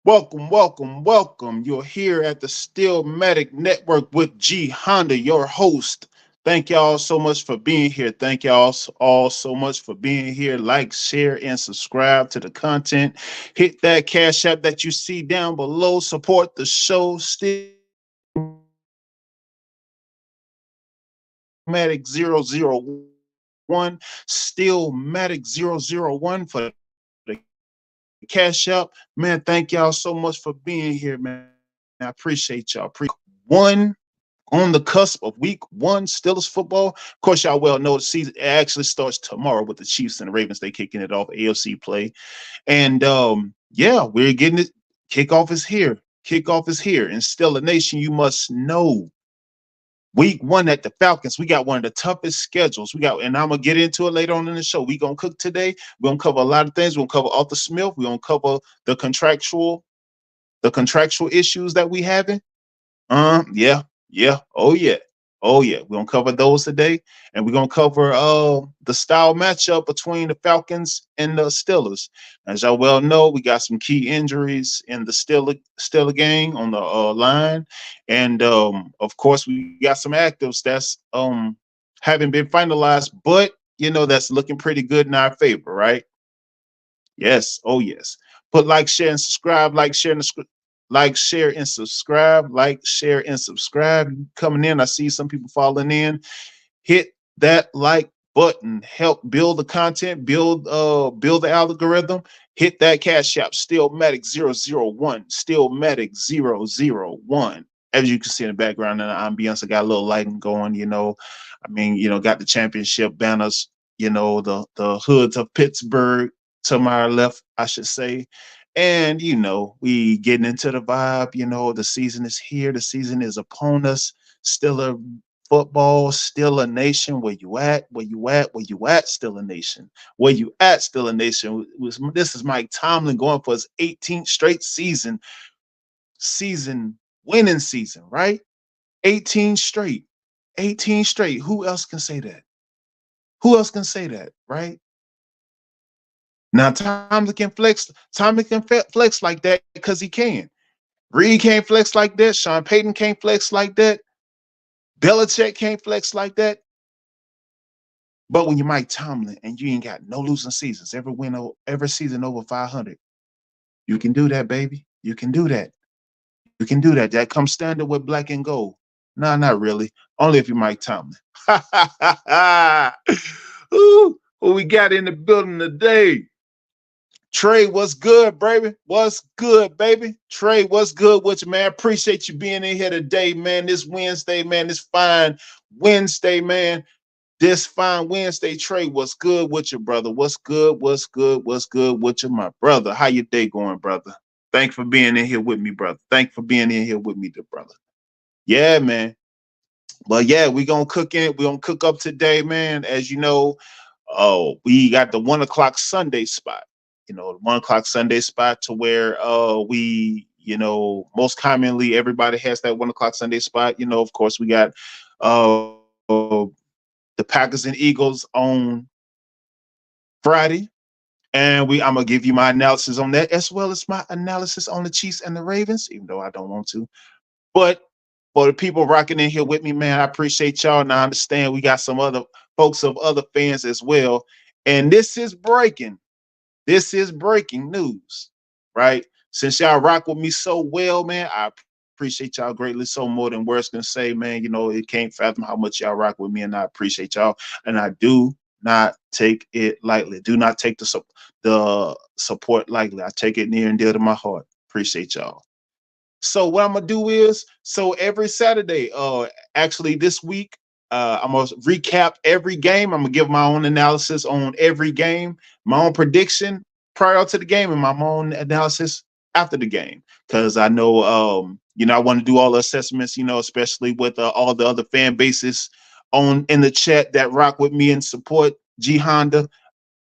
Welcome, welcome, welcome. You're here at the Steelmatic Network with G Honda, your host. Thank y'all so much for being here. Thank y'all all so much for being here. Like, share, and subscribe to the content. Hit that cash app that you see down below. Support the show. Steelmatic 001. Steelmatic 001 for the cash up. Man, thank y'all so much for being here, man. I appreciate y'all. One on the cusp of week 1 Steelers football. Of course, y'all well know the season actually starts tomorrow with the Chiefs and the Ravens. They kicking it off AFC play. And yeah, we're getting it. Kickoff is here. Kickoff is here. And still a nation, you must know. Week 1 at the Falcons, we got one of the toughest schedules. We got, and I'm gonna get into it later on in the show. We gonna cook today. We're gonna cover a lot of things. We're gonna cover Arthur Smith. We're gonna cover the contractual issues that we having. Yeah, yeah, oh yeah. We're gonna cover those today, and we're gonna cover the style matchup between the Falcons and the Steelers. As y'all well know, we got some key injuries in the Steeler gang on the line, and of course we got some actives that's haven't been finalized, but that's looking pretty good in our favor, right? Yes. Oh, yes. Put like, share, and subscribe. Like, share, and subscribe. Like, share, and subscribe. Coming in, I see some people falling in. Hit that like button. Help build the content. Build the algorithm. Hit that cash app. Steelmatic 001. Steelmatic 001. As you can see in the background in the ambience, I got a little lighting going. Got the championship banners. The hoods of Pittsburgh to my left, I should say. And we getting into the vibe. The season is here. The season is upon us. Still a football, still a nation. Where you at? Where you at? Where you at? Still a nation. Where you at? Still a nation. This is Mike Tomlin going for his 18th straight season winning season, right? 18 straight. 18 straight. Who else can say that? Who else can say that, right? Now Tomlin can flex. Tomlin can flex like that because he can. Reed can't flex like that. Sean Payton can't flex like that. Belichick can't flex like that. But when you're Mike Tomlin and you ain't got no losing seasons, every season over 500, you can do that, baby. You can do that. You can do that. That comes standard with black and gold. Nah, not really. Only if you're Mike Tomlin. Ooh, what we got in the building today? Trey, what's good, baby? What's good, baby? Trey, what's good with you, man? Appreciate you being in here today, man. This Wednesday, man. This fine Wednesday, man. This fine Wednesday, Trey, what's good with you, brother? What's good? What's good? What's good with you, my brother? How your day going, brother? Thanks for being in here with me, brother. Thanks for being in here with me, the brother. Yeah, man. But yeah, we gonna cook in. We gonna cook up today, man. As you know, we got the 1 o'clock Sunday spot. The 1 o'clock Sunday spot to where we, most commonly everybody has that 1 o'clock Sunday spot. Of course, we got the Packers and Eagles on Friday. And I'm gonna give you my analysis on that, as well as my analysis on the Chiefs and the Ravens, even though I don't want to. But for the people rocking in here with me, man, I appreciate y'all. And I understand we got some other folks of other fans as well. And this is breaking. This is breaking news, right? Since y'all rock with me so well, man, I appreciate y'all greatly, so more than words can say, man. It can't fathom how much y'all rock with me, and I appreciate y'all. And I do not take it lightly. Do not take the support lightly. I take it near and dear to my heart. Appreciate y'all. So what I'm gonna do is, so every Saturday, actually this week, I'm gonna recap every game. I'm gonna give my own analysis on every game, my own prediction prior to the game, and my own analysis after the game. Because I know, I want to do all the assessments, especially with all the other fan bases on in the chat that rock with me and support G Honda.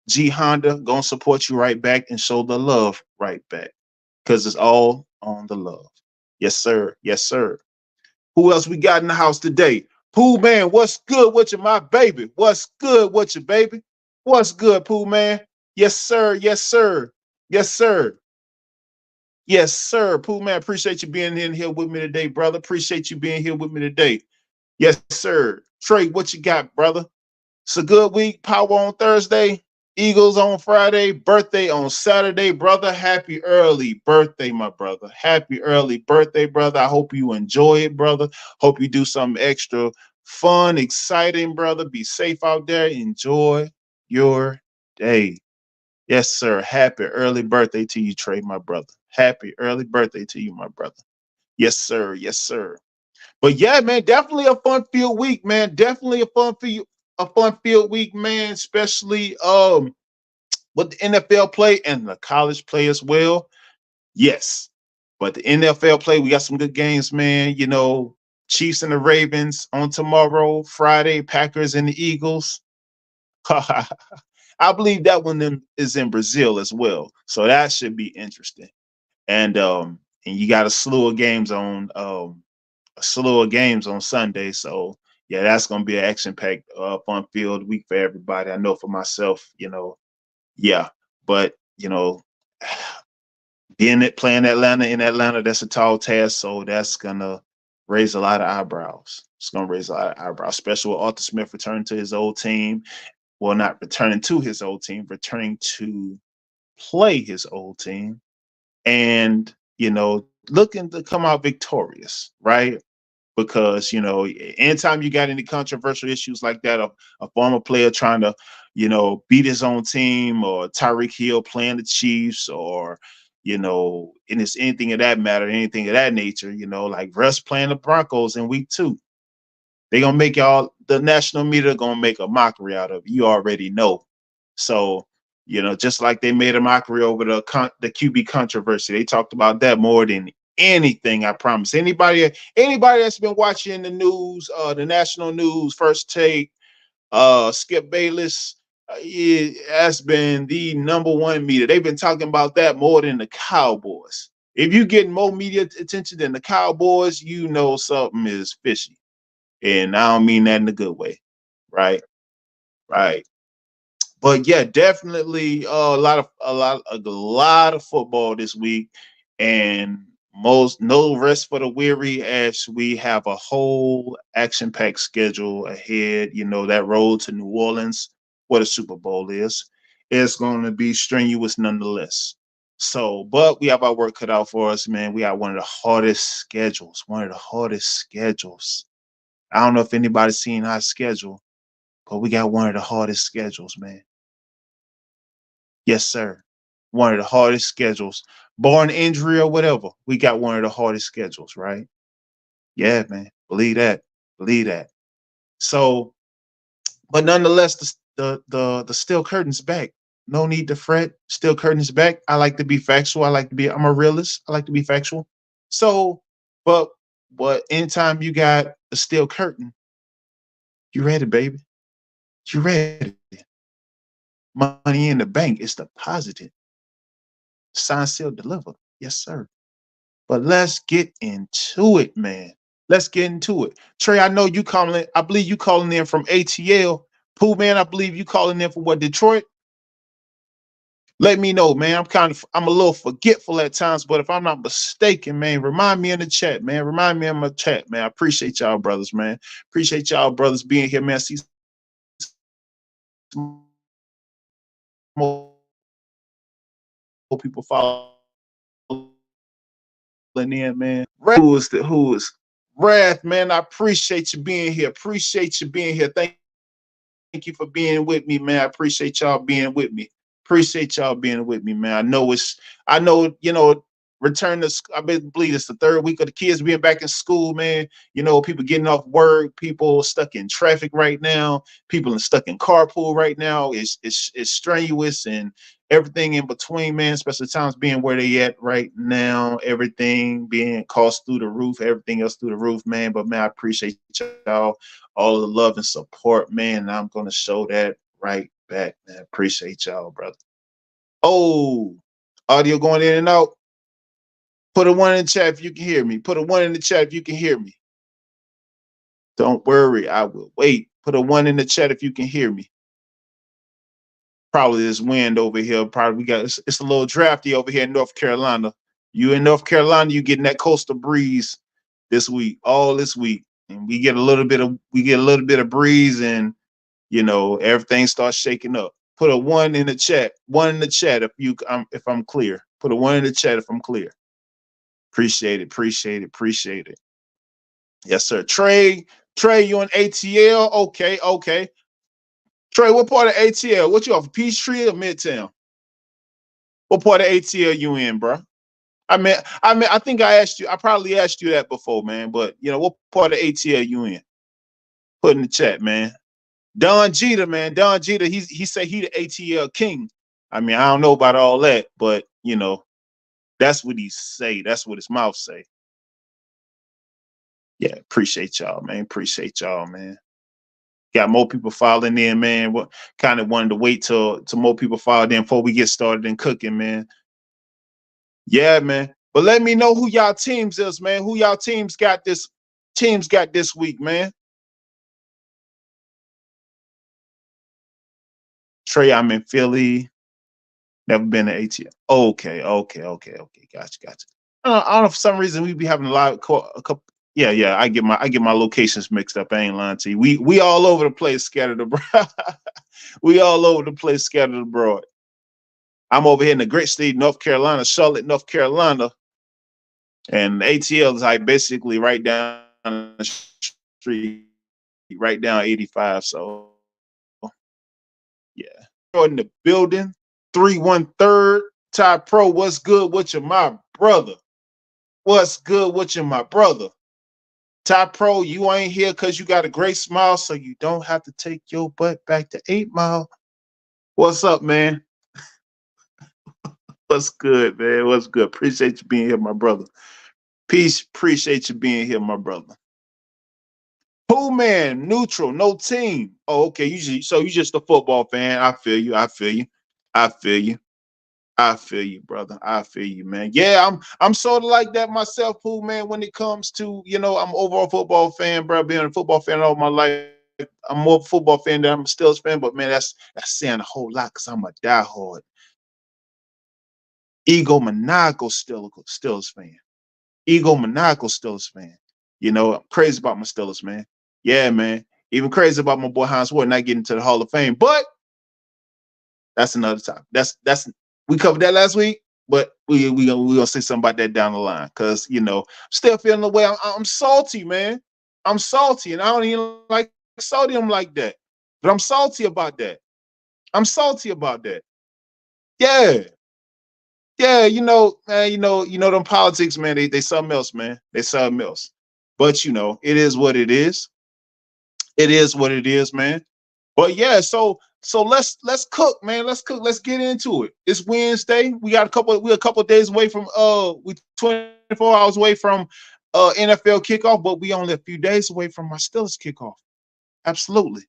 G Honda gonna support you right back and show the love right back, because it's all on the love. Yes, sir. Yes, sir. Who else we got in the house today? Pooh man, what's good with you, my baby? What's good with you, baby? What's good, Pooh man? Yes, sir. Yes, sir. Yes, sir. Yes, sir. Pooh man, appreciate you being in here with me today, brother. Appreciate you being here with me today. Yes, sir. Trey, what you got, brother? It's a good week. Power on Thursday. Eagles on Friday. Birthday on Saturday, brother. Happy early birthday, my brother. Happy early birthday, brother. I hope you enjoy it, brother. Hope you do something extra fun, exciting, brother. Be safe out there. Enjoy your day. Yes, sir. Happy early birthday to you, Trey, my brother. Happy early birthday to you, my brother. Yes, sir. Yes, sir. But yeah, man, definitely a fun field week, man. Definitely a fun field week, man. Especially with the NFL play and the college play as well. Yes, but the NFL play, we got some good games, man. You know, Chiefs and the Ravens on tomorrow, Friday, Packers and the Eagles. I believe that one is in Brazil as well, so that should be interesting. And you got a slew of games on Sunday. So yeah, that's gonna be an action-packed, fun field week for everybody. I know for myself, yeah. But being it playing Atlanta in Atlanta, that's a tall task. So that's gonna raise a lot of eyebrows. It's gonna raise a lot of eyebrows, especially with Arthur Smith returning to his old team. Well, not returning to his old team, returning to play his old team, and looking to come out victorious, right? Because anytime you got any controversial issues like that, a former player trying to beat his own team, or Tyreek Hill playing the Chiefs, or and it's anything of that matter, anything of that nature, like Russ playing the Broncos in week 2, they gonna make the national media gonna make a mockery out of it. You already know. So just like they made a mockery over the QB controversy, they talked about that more than anything. I promise. Anybody that's been watching the news, the national news, First Take, Skip Bayless, it has been the #1 media. They've been talking about that more than the Cowboys. If you get more media attention than the Cowboys, you know something is fishy. And I don't mean that in a good way. Right. Right. But yeah, definitely a lot of football this week, and most no rest for the weary, as we have a whole action-packed schedule ahead. That road to New Orleans, where the Super Bowl is going to be strenuous nonetheless. So, but we have our work cut out for us, man. We got one of the hardest schedules. One of the hardest schedules. I don't know if anybody's seen our schedule, but we got one of the hardest schedules, man. Yes, sir. One of the hardest schedules. Barring injury or whatever, we got one of the hardest schedules, right? Yeah, man. Believe that. Believe that. So, but nonetheless, the steel curtain's back. No need to fret. Steel curtain's back. I like to be factual. I'm a realist. I like to be factual. So, but anytime you got a steel curtain, you ready, baby. You ready. Money in the bank is deposited. Sign, seal, deliver. Yes, sir. But let's get into it, man. Let's get into it. Trey, I know you calling. I believe you calling in from ATL. Pooh, man, I believe you calling in from what, Detroit? Let me know, man. I'm a little forgetful at times, but if I'm not mistaken, man, remind me in the chat, man. Remind me in my chat, man. I appreciate y'all, brothers, man. Appreciate y'all, brothers, being here, man. See more people following in, man. Who is Wrath, man? I appreciate you being here. Appreciate you being here. Thank you for being with me, man. I appreciate y'all being with me. Appreciate y'all being with me, man. I know, return to, I believe it's the 3rd week of the kids being back in school, man. People getting off work, people stuck in traffic right now, people stuck in carpool right now. It's strenuous, and everything in between, man, especially times being where they at right now, everything being cost through the roof, everything else through the roof, man. But man, I appreciate y'all, all the love and support, man. And I'm gonna show that right back, man. Appreciate y'all, brother. Oh, audio going in and out. Put a 1 in the chat if you can hear me. Put a 1 in the chat if you can hear me. Don't worry, I will wait. Put a 1 in the chat if you can hear me. Probably this wind over here. Probably it's a little drafty over here in North Carolina. You in North Carolina, you getting that coastal breeze this week, all this week, and we get a little bit of breeze, and everything starts shaking up. Put a 1 in the chat. 1 in the chat if I'm clear. Put a 1 in the chat if I'm clear. Appreciate it. Appreciate it. Appreciate it. Yes, sir. Trey, you in ATL? Okay, okay. Trey, what part of ATL? What you off, Peachtree or Midtown? What part of ATL you in, bro? I think I probably asked you that before, man. But what part of ATL you in? Put in the chat, man. Don Jeter, man. Don Jeter, he said he the ATL king. I don't know about all that, but that's what he say. That's what his mouth say. Yeah, appreciate y'all, man. Appreciate y'all, man. Got more people filing in, man. What kind of wanted to wait till more people file in before we get started in cooking, man. Yeah, man. But let me know who y'all teams is, man. Who y'all teams got this week, man. Trey, I'm in Philly. Never been to ATL. Okay. Gotcha. I don't know, for some reason we be having a couple. Yeah. I get my locations mixed up. I ain't lying to you. We all over the place, scattered abroad. We all over the place, scattered abroad. I'm over here in the great state, North Carolina, Charlotte, North Carolina, and ATL is like basically right down the street, right down 85. So yeah, in the building. 313 Ty Pro. What's good with you, my brother? What's good with you, my brother? Ty Pro, you ain't here because you got a great smile, so you don't have to take your butt back to 8 Mile. What's up, man? What's good, man? What's good? Appreciate you being here, my brother. Peace. Appreciate you being here, my brother. Who, man? Neutral, no team. Oh, okay. You just a football fan. I feel you. I feel you, brother. I feel you, man. Yeah, I'm sort of like that myself, Pooh, man, when it comes to, I'm overall football fan, bro. Being a football fan all my life. I'm more of a football fan than I'm a Steelers fan, but man, that's saying a whole lot because I'm a diehard, egomaniacal Steelers fan. Egomaniacal Steelers fan. I'm crazy about my Steelers, man. Yeah, man. Even crazy about my boy Hans Ward not getting to the Hall of Fame, but that's another topic. That's we covered that last week, but we gonna say something about that down the line because still feeling the way. I'm salty, man. I'm salty, and I don't even like sodium like that, but I'm salty about that. I'm salty about that. Yeah, man. Them politics, man. They something else, man. They something else. But it is what it is. It is what it is, man. But yeah, so let's cook, man. Let's cook. Let's get into it. It's Wednesday. We're a couple of days away from we 24 hours away from NFL kickoff, but we only a few days away from my Steelers kickoff. Absolutely.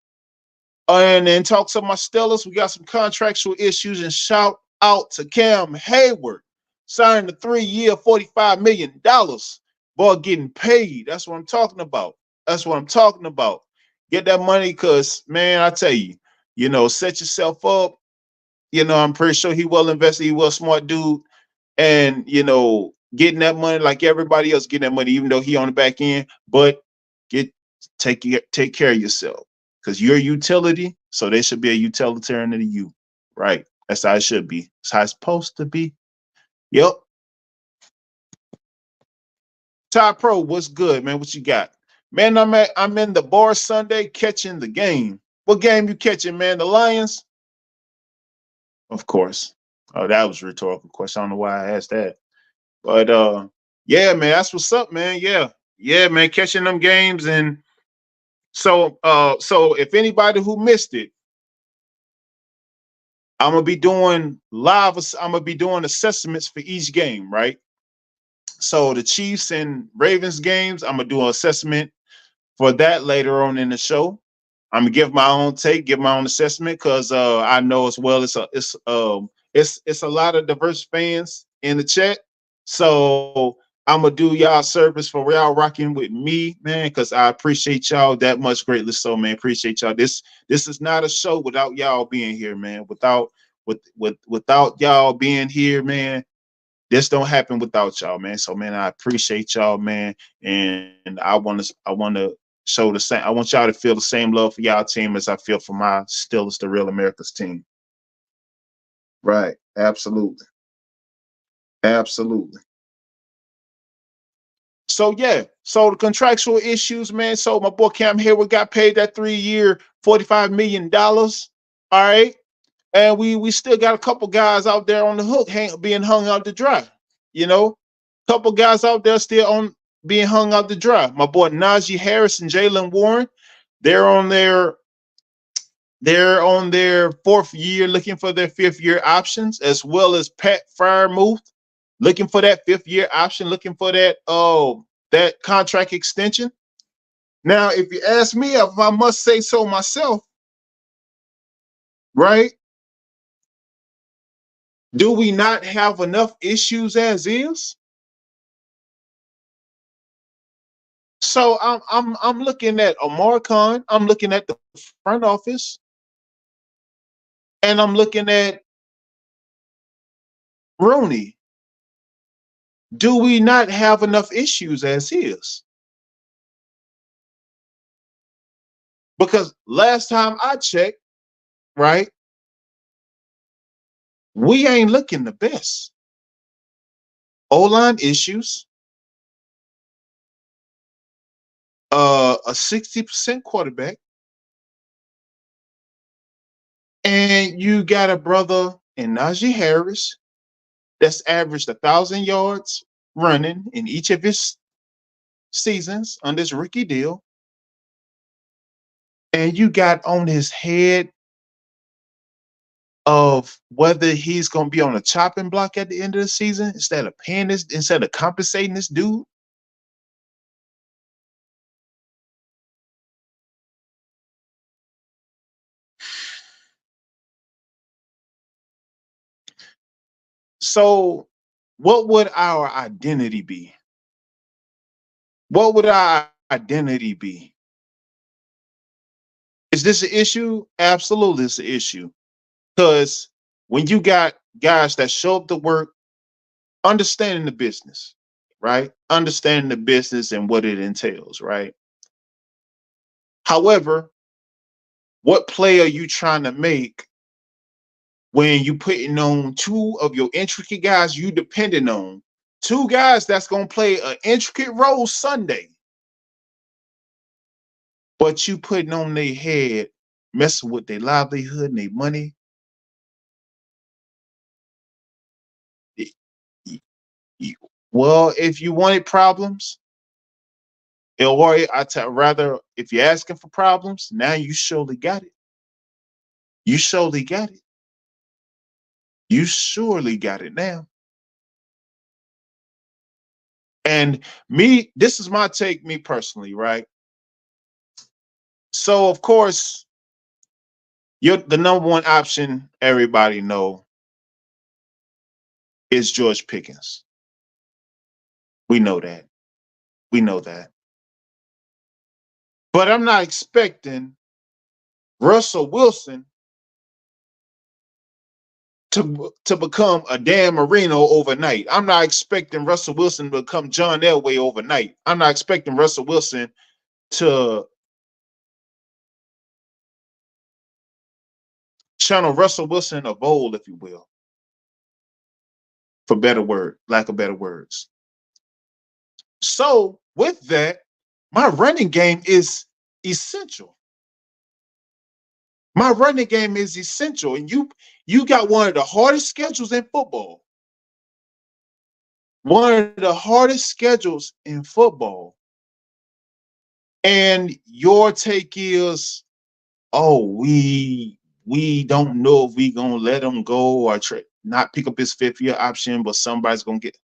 And then talk to my Steelers. We got some contractual issues, and shout out to Cam Hayward signing the 3-year, $45 million. Boy, getting paid. That's what I'm talking about. That's what I'm talking about. Get that money, because, man, I tell you, set yourself up. I'm pretty sure he well invested. He well smart dude. And, getting that money like everybody else getting that money, even though he on the back end. But take care of yourself, because you're a utility. So they should be a utilitarian to you. Right. That's how it should be. That's how it's supposed to be. Yep. Ty Pro, what's good, man? What you got? Man, I'm in the bar Sunday catching the game. What game you catching, man? The Lions? Of course. Oh, that was a rhetorical question. I don't know why I asked that. But yeah, man, that's what's up, man. Yeah. Yeah, man, catching them games. And so if anybody who missed it, I'm gonna be doing assessments for each game, right? So the Chiefs and Ravens games, I'm gonna do an assessment for that later on in the show. I'm gonna give my own take, give my own assessment, because I know as well it's a lot of diverse fans in the chat. So I'm gonna do y'all service for y'all rocking with me, man, because I appreciate y'all that much greatly. So, man, appreciate y'all. This is not a show without y'all being here, man. Without y'all being here, man, this don't happen without y'all, man. So, man, I appreciate y'all, man, and I want to show the same. I want y'all to feel the same love for y'all team as I feel for my Steelers, the Real America's team. Right? Absolutely, absolutely. So yeah, so the contractual issues, man. So my boy Cam Hayward got paid that 3-year, $45 million. All right. And we still got a couple guys out there on the hook being hung out to dry. You know, couple guys out there still on being hung out to dry. My boy Najee Harris and Jaylen Warren, they're on their 4th year looking for their 5th-year options, as well as Pat Freiermuth looking for that 5th-year option, looking for that contract extension. Now, if you ask me, if I must say so myself, right? Do we not have enough issues as is? So I'm looking at Amar Khan, I'm looking at the front office, and I'm looking at Rooney. Do we not have enough issues as is? Because last time I checked, right, we ain't looking the best. O-line issues, a 60% quarterback, and you got a brother in Najee Harris that's averaged 1,000 yards running in each of his seasons on this rookie deal. And you got on his head of whether he's going to be on a chopping block at the end of the season instead of compensating this dude. So what would our identity be? What would our identity be? Is this an issue? Absolutely, it's an issue. Because when you got guys that show up to work, understanding the business, right? Understanding the business and what it entails, right? However, what play are you trying to make when you putting on 2 of your intricate guys you depending on? 2 guys that's going to play an intricate role Sunday, but you putting on their head, messing with their livelihood and their money. Well, if you wanted problems, or rather, if you're asking for problems, now you surely got it. You surely got it. You surely got it now. And this is my take, me personally, right? So, of course, you're the number one option everybody know is George Pickens. We know that. We know that. But I'm not expecting Russell Wilson to become a Dan Marino overnight. I'm not expecting Russell Wilson to become John Elway overnight. I'm not expecting Russell Wilson to channel Russell Wilson of old, if you will, for lack of better words. So with that, my running game is essential. My running game is essential. And you got one of the hardest schedules in football. One of the hardest schedules in football. And your take is, oh, we don't know if we gonna let him go or not pick up his 5th-year option, but somebody's gonna get.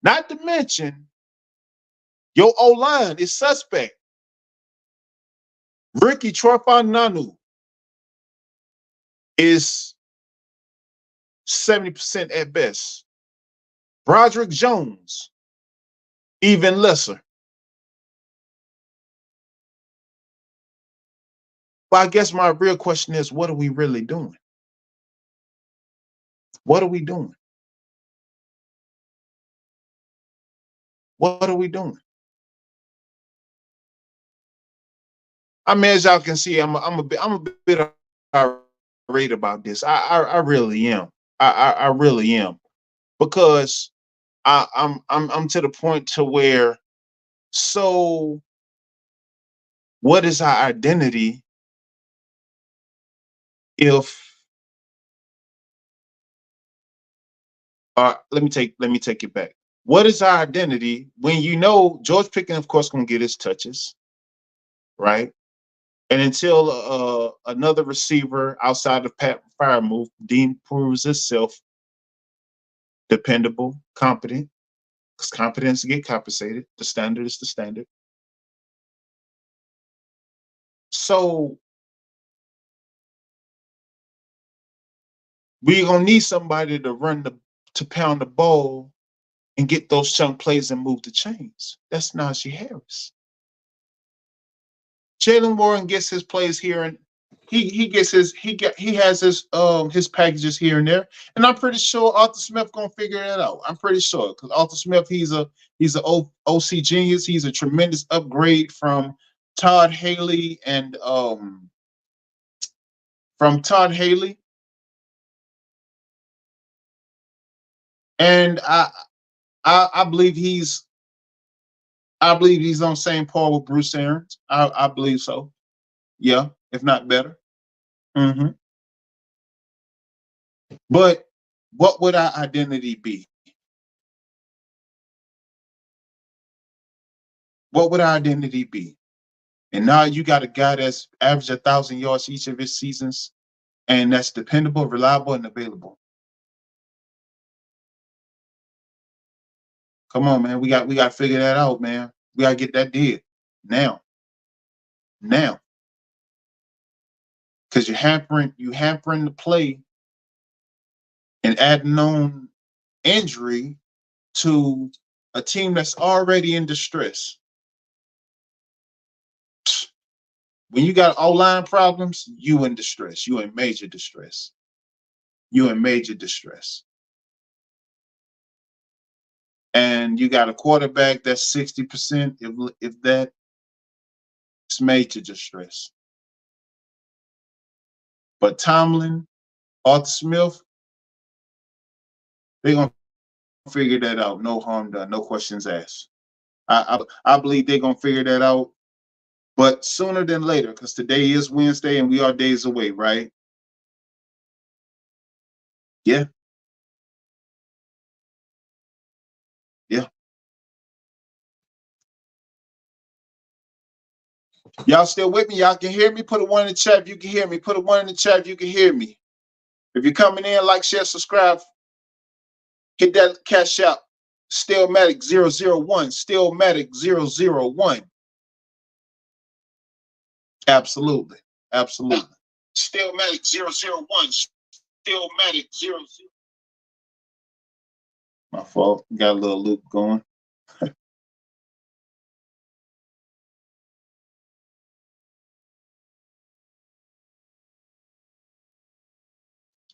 Not to mention, your O-line is suspect. Ricky Trofananu is 70% at best. Broderick Jones, even lesser. But I guess my real question is, what are we really doing? What are we doing? What are we doing? I mean, as y'all can see, I'm a bit irate about this. I really am. I really am, because I'm to the point to where, so what is our identity if let me take it back. What is our identity when you know George Pickens, of course, gonna get his touches, right? And until another receiver outside of Pat Freiermuth proves itself dependable, competent, because competence get compensated. The standard is the standard. So we're gonna need somebody to pound the ball and get those chunk plays and move the chains. That's Najee Harris. Jaylen Warren gets his plays here, and he has his packages here and there, and I'm pretty sure Arthur Smith gonna figure that out. I'm pretty sure, because Arthur Smith, he's an OC genius. He's a tremendous upgrade from Todd Haley and and I believe he's on the same par with Bruce Arians. I believe so. Yeah, if not better. Mm-hmm. But what would our identity be? What would our identity be? And now you got a guy that's averaged 1,000 yards each of his seasons, and that's dependable, reliable, and available. Come on, man. We got to figure that out, man. We got to get that did now. Because you're hampering the play and adding on injury to a team that's already in distress. When you got O-line problems, you in distress. You in major distress. And you got a quarterback that's 60%, if that, it's major distress. But Tomlin, Arthur Smith, they're gonna figure that out. No harm done, no questions asked. I believe they're gonna figure that out, but sooner than later, because today is Wednesday and we are days away, right? Yeah. Y'all still with me? Y'all can hear me? Put a 1 in the chat if you can hear me. Put a 1 in the chat if you can hear me. If you're coming in, like, share, subscribe. Hit that cash out. STEELMATIC 001. STEELMATIC 001. Absolutely. STEELMATIC 001. STEELMATIC 00. My fault. Got a little loop going.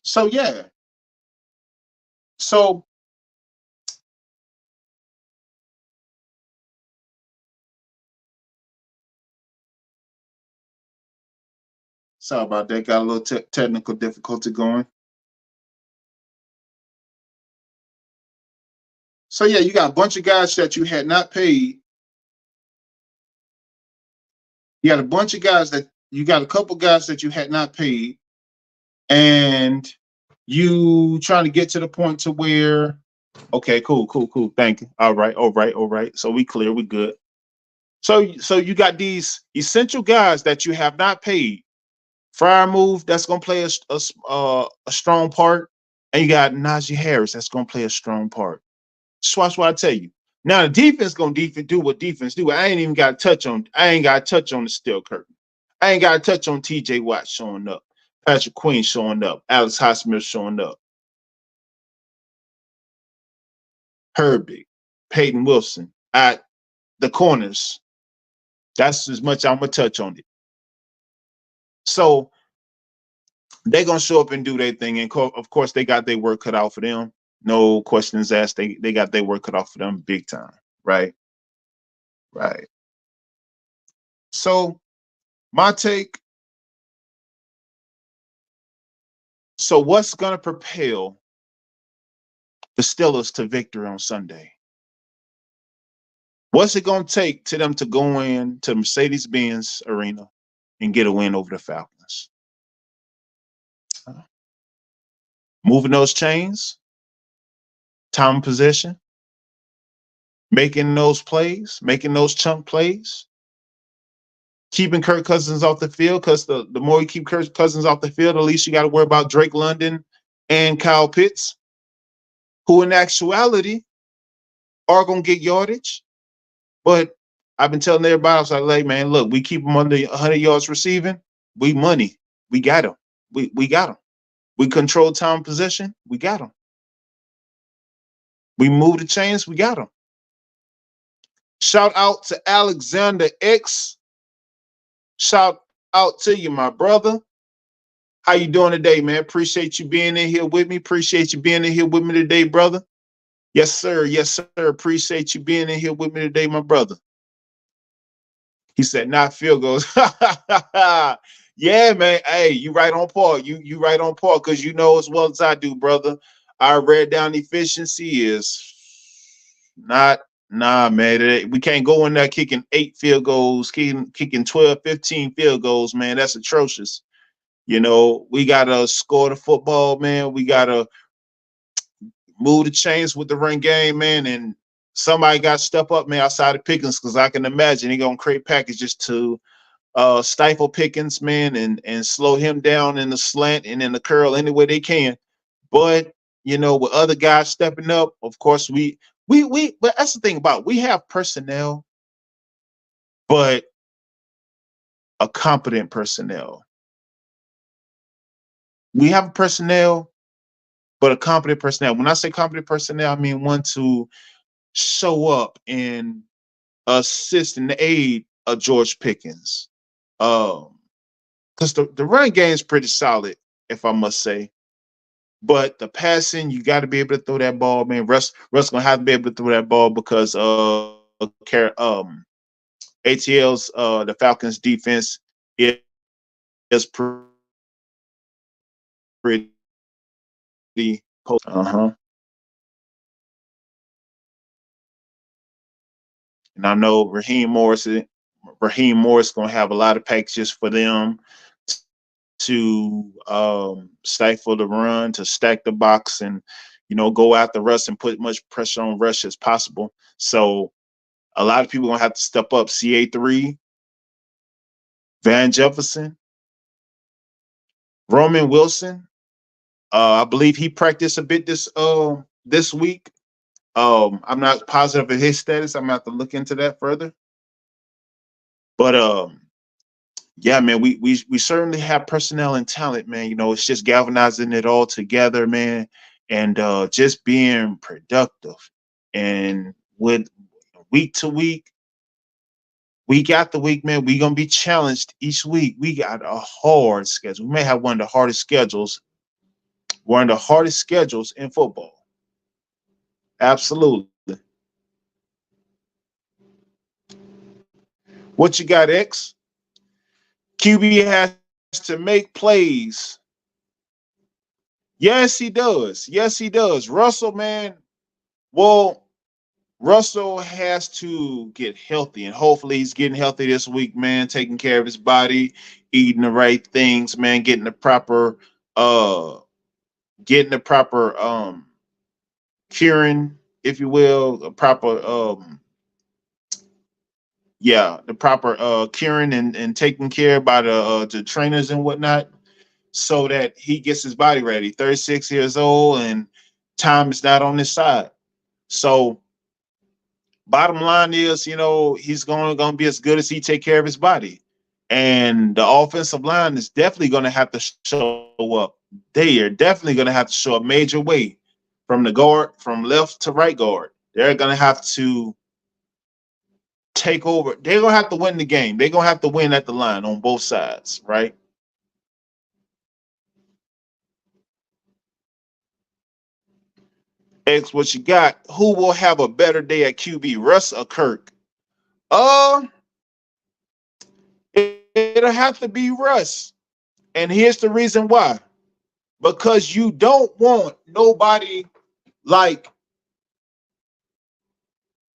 So yeah. So sorry about that. Got a little technical difficulty going. So yeah, you got a bunch of guys that you had not paid. You got a bunch of guys that you got a couple guys that you had not paid, and you trying to get to the point to where, okay, cool. Thank you. All right. So we clear, we good. So you got these essential guys that you have not paid. Freiermuth, that's gonna play a strong part, and you got Najee Harris that's gonna play a strong part. Just watch what I tell you. Now the defense gonna do what defense do. I ain't got to touch on the steel curtain. I ain't got to touch on TJ Watt showing up, Patrick Queen showing up, Alex Highsmith showing up, Herbig, Peyton Wilson at the corners. That's as much I'm gonna touch on it. So They're gonna show up and do their thing, and of course they got their work cut out for them. No questions asked. They got their work cut out for them big time. Right, right. So my take. So what's gonna propel the Steelers to victory on Sunday? What's it gonna take to them to go in to Mercedes-Benz Arena and get a win over the Falcons? Moving those chains, time of possession, making those plays, making those chunk plays, keeping Kirk Cousins off the field, because the more you keep Kirk Cousins off the field, the least you got to worry about Drake London and Kyle Pitts, who in actuality are going to get yardage. But I've been telling everybody, I was like, man, look, we keep them under 100 yards receiving, we money. We got them. We got them. We control time possession, we got them. We move the chains, we got them. Shout out to Alexander X. Shout out to you, my brother. How you doing today, man? Appreciate you being in here with me. Appreciate you being in here with me today, brother. Yes, sir. Yes, sir. Appreciate you being in here with me today, my brother. He said, not field goals. Yeah, man. Hey, you right on point. You right on point, because you know as well as I do, brother. Our red down efficiency is not, man. We can't go in there kicking 8 field goals, kicking 12, 15 field goals, man. That's atrocious. You know, we gotta score the football, man. We gotta move the chains with the run game, man. And somebody got to step up, man, outside of Pickens, because I can imagine he gonna create packages to stifle Pickens, man, and slow him down in the slant and in the curl any way they can. But you know, with other guys stepping up, of course but that's the thing about it. We have personnel, but a competent personnel. We have personnel, but a competent personnel. When I say competent personnel, I mean one to show up and assist and aid George Pickens. Because the run game is pretty solid, if I must say. But the passing, you got to be able to throw that ball, man. Russ gonna have to be able to throw that ball, because ATL's the Falcons defense is pretty uh-huh. And I know Raheem Morris gonna have a lot of packages for them to stifle the run, to stack the box, and go after Russ and put much pressure on Rush as possible. So a lot of people gonna have to step up. CA3, Van Jefferson, Roman Wilson. I believe he practiced a bit this week. I'm not positive of his status. I'm gonna have to look into that further. But yeah, man, we certainly have personnel and talent, man. It's just galvanizing it all together, man, and just being productive. And with week to week, week after week, man, we gonna be challenged each week. We got a hard schedule. We may have one of the hardest schedules in football. Absolutely. What you got, X? QB has to make plays. Yes, he does. Yes, he does. Russell, man. Well, Russell has to get healthy, and hopefully he's getting healthy this week, man, taking care of his body, eating the right things, man, getting the proper curing, if you will, the proper the proper curing and taken care by the trainers and whatnot, so that he gets his body ready. 36 years old, and time is not on his side. So bottom line is, he's going to be as good as he take care of his body. And the offensive line is definitely going to have to show up. They are definitely going to have to show a major weight from the guard, from left to right guard. They're going to have to take over. They're going to have to win the game. They're going to have to win at the line on both sides, right? X, what you got? Who will have a better day at QB, Russ or Kirk? Uh, it'll have to be Russ. And here's the reason why. Because you don't want nobody like,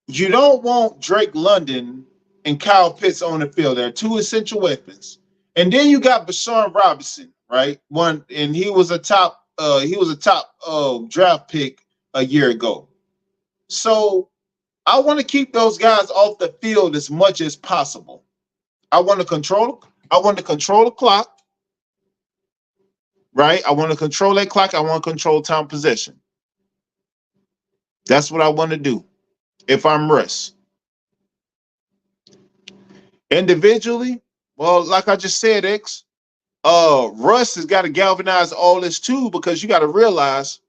you don't want Drake London and Kyle Pitts on the field. They're two essential weapons. And then you got Bashawn Robinson, right? One, and he was a top draft pick a year ago. So I want to keep those guys off the field as much as possible. I want to control the clock, right? I want to control that clock. I want to control time possession. That's what I want to do if I'm Russ. Individually, well, like I just said, X, Russ has got to galvanize all this too, because you got to realize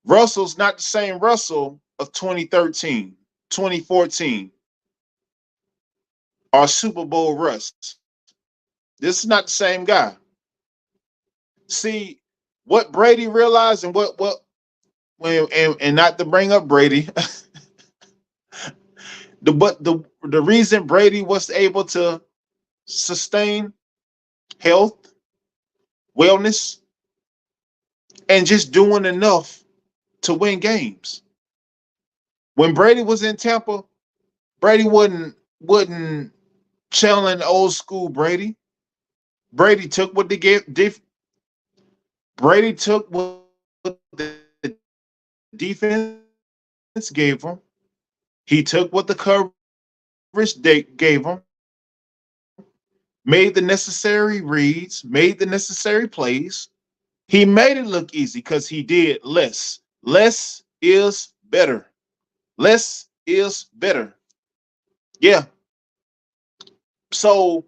Russell's not the same Russell of 2013, 2014, or Super Bowl Russ. This is not the same guy. See, what Brady realized, and and not to bring up Brady, the reason Brady was able to sustain health, wellness, and just doing enough to win games. When Brady was in Tampa, Brady wouldn't challenge old school Brady. Brady took what they gave. Brady took what the defense gave him. He took what the coverage they gave him, made the necessary reads, made the necessary plays. He made it look easy because he did less. Less is better. Less is better. Yeah. So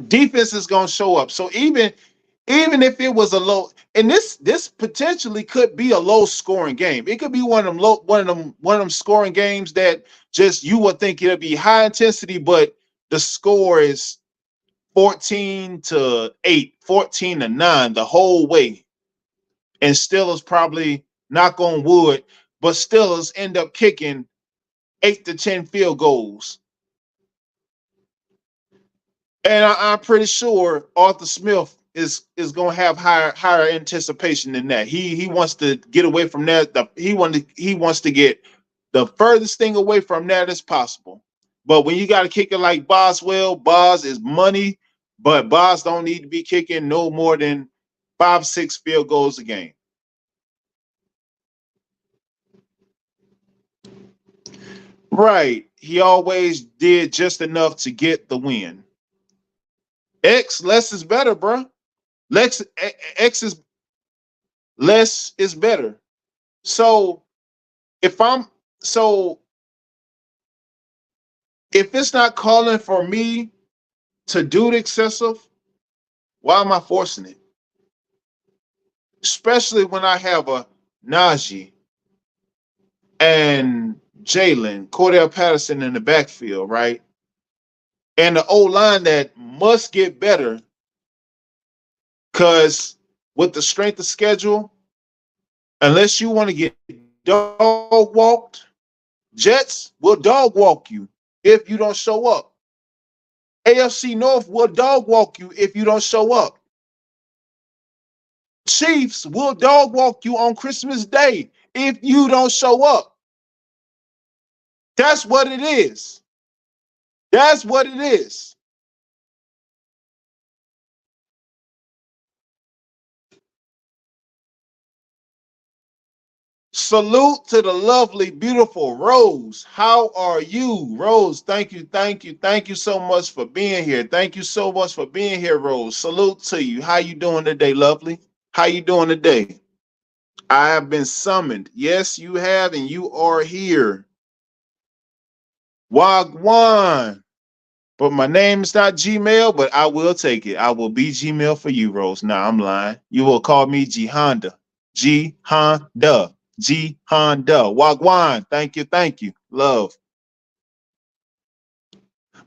defense is going to show up. So even if it was a low, and this potentially could be a low scoring game. It could be one of them scoring games that just you would think it'll be high intensity, but the score is 14-8, 14-9 the whole way. And Steelers probably, knock on wood, but Steelers end up kicking 8 to 10 field goals. And I'm pretty sure Arthur Smith is going to have higher anticipation than that. He wants to get away from that. He wants to get the furthest thing away from that as possible. But when you got to kick it like Boswell, Boz is money, but Boz don't need to be kicking no more than 5-6 field goals a game. Right. He always did just enough to get the win. X, less is better, bro. X is less is better. So if it's not calling for me to do the excessive, why am I forcing it? Especially when I have a Najee and JAYLEN, Cordell Patterson in the backfield, right? And the O-line that must get better, because with the strength of schedule, unless you want to get dog walked, Jets will dog walk you if you don't show up. AFC North will dog walk you if you don't show up. Chiefs will dog walk you on Christmas Day if you don't show up. That's what it is. That's what it is. Salute to the lovely, beautiful Rose. How are you, Rose? Thank you, thank you, thank you so much for being here. Thank you so much for being here, Rose. Salute to you. How you doing today, lovely? How you doing today? I have been summoned. Yes, you have, and you are here. Wagwan. But my name is not Gmail, but I will take it. I will be Gmail for you, Rose. Nah, I'm lying. You will call me G Honda. G Honda. G Honda. Wagwan. Thank you. Love.